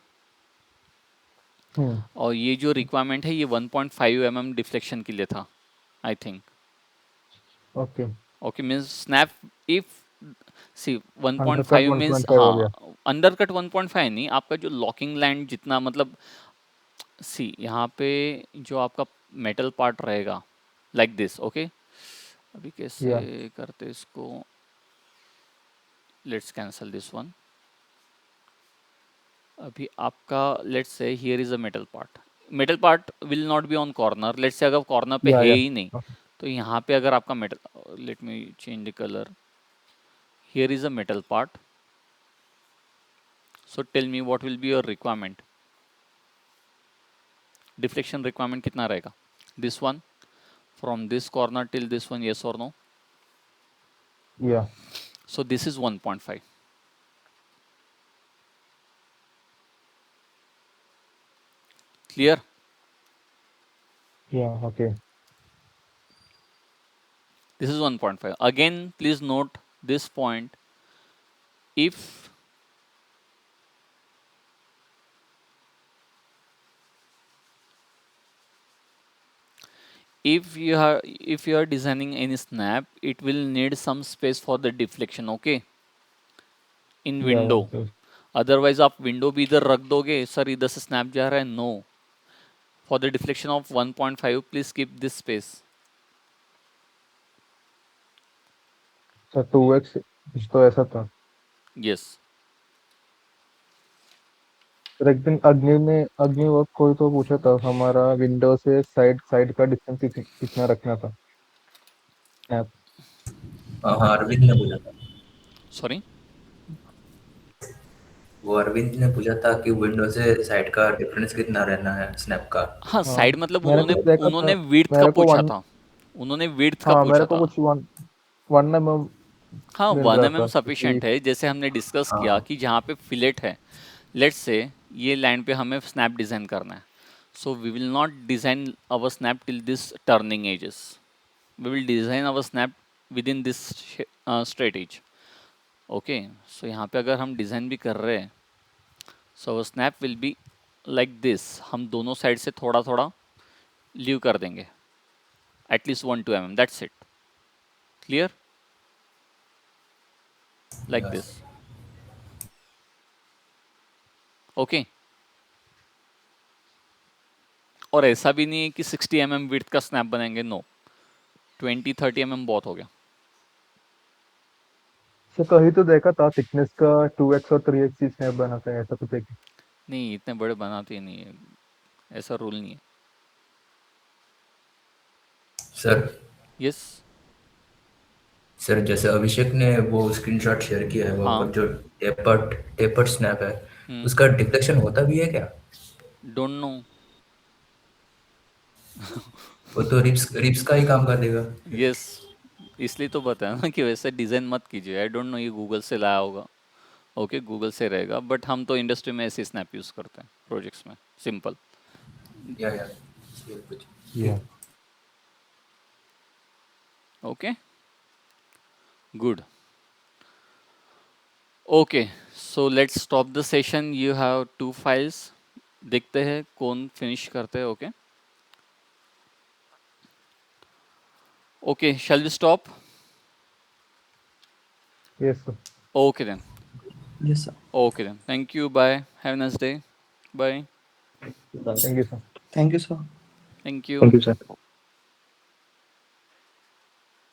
A: और ये जो रिक्वायरमेंट है ये 1.5 mm डिफ्लेक्शन के लिए था, I think,
D: okay
A: okay, means snap if see 1.5
D: undercut
A: means,
D: 1.5 हो
A: हाँ,
D: गया।
A: अंडरकट 1.5 नहीं, आपका जो लॉकिंग लैंड जितना, मतलब सी यहाँ पे जो आपका मेटल पार्ट रहेगा लाइक दिस, ओके, अभी कैसे
D: या
A: करते इसको, लेट्स कैंसल दिस वन, अभी आपका let's say here is a metal part will not be on corner, let's say अगर कॉर्नर पे है
D: या
A: ही नहीं, तो यहाँ पे अगर आपका metal, let me change the colour, here is a metal part, so tell me what will be your requirement, deflection requirement कितना रहेगा, this one from this corner till this one, yes और नो,
D: या
A: so this is 1.5, clear,
D: या okay
A: this is 1.5, again please note this point, if if you are designing any snap, it will need some space for the deflection, okay, in
D: या
A: window, otherwise आप window भी इधर रख दोगे, sir इधर से snap जा रहा है, no, for the deflection of 1.5 please keep this space,
D: sir 2x तो ऐसा था।
A: yes,
D: सर एक दिन अग्नि वर्क कोई तो पूछा था, हमारा विंडो से साइड साइड का डिस्टेंस कितना रखना था स्नैप।
E: हाँ अरविंद ने पूछा था।
A: sorry,
E: वो अरविंद ने पूछा था कि विंडो से साइड का डिफरेंस कितना रहना है स्नैप का।
A: हाँ
D: हाँ
A: साइड मतलब
D: मैंने कुछ देखा
A: उन्होंने
D: था,
A: विड्थ का
D: मेरे को
A: पूछा
D: वन
A: था, उन्होंने विड्थ का
D: हाँ
A: पूछा
D: मेरे को
A: था,
D: कुछ 1 mm
A: हाँ
D: मिल
A: 1
D: रहा
A: mm
D: था
A: सफिशिएंट है, जैसे हमने डिस्कस किया
E: हाँ
A: कि जहाँ पे फिलेट है, लेट्स से ये लाइन पे हमें स्नैप डिज़ाइन करना है, So we will not design our snap till this turning edges. We will design our snap within this straight edge. Okay, so यहाँ पे अगर हम डिज़ाइन भी कर रहे हैं, so our snap will be like this. हम दोनों साइड से थोड़ा थोड़ा लीव कर देंगे, at least 1-2 mm. That's it. Clear? Like
E: Yes.
A: this. Okay. और ऐसा भी नहीं है कि 60 mm विड्थ का स्नैप बनाएंगे, नो, 20-30 mm बहुत हो गया.
D: सर कहीं तो देखा था थिकनेस का 2x और 3x ही स्नैप बनाता है, ऐसा तो देखा.
A: नहीं, इतने बड़े बनाते ही नहीं है, ऐसा रूल नहीं है.
E: Sir
A: yes.
E: सर जैसे अभिषेक ने वो स्क्रीनशॉट शेयर किया है, वो
A: हाँ.
E: जो टेपर्ड स्नैप है,
A: हम्म.
E: उसका डिफ्लेक्शन होता भी है क्या?
A: Don't know.
E: वो तो रिप्स का ही काम कर देगा.
A: यस, इसलिए तो बताया ना कि वैसे डिज़ाइन मत कीजिए. आई डोंट नो, ये गूगल से लाया होगा. ओके, गूगल से रहेगा, बट हम तो इंडस्ट्री में ऐसे स्नैप यूज़ करते हैं प्रोजेक्ट्स में. सिंपल.
E: या
D: या
A: okay, good. Okay, so let's stop the session. You have 2 files. देखते हैं कौन फिनिश करते हैं. Okay. Okay, shall we stop?
D: Yes sir.
A: Okay then.
G: Yes, sir.
A: Okay then. Thank you. Bye. Have a nice day. Bye.
D: Thank you sir.
G: Thank you, sir.
A: Thank you.
F: Thank you, sir.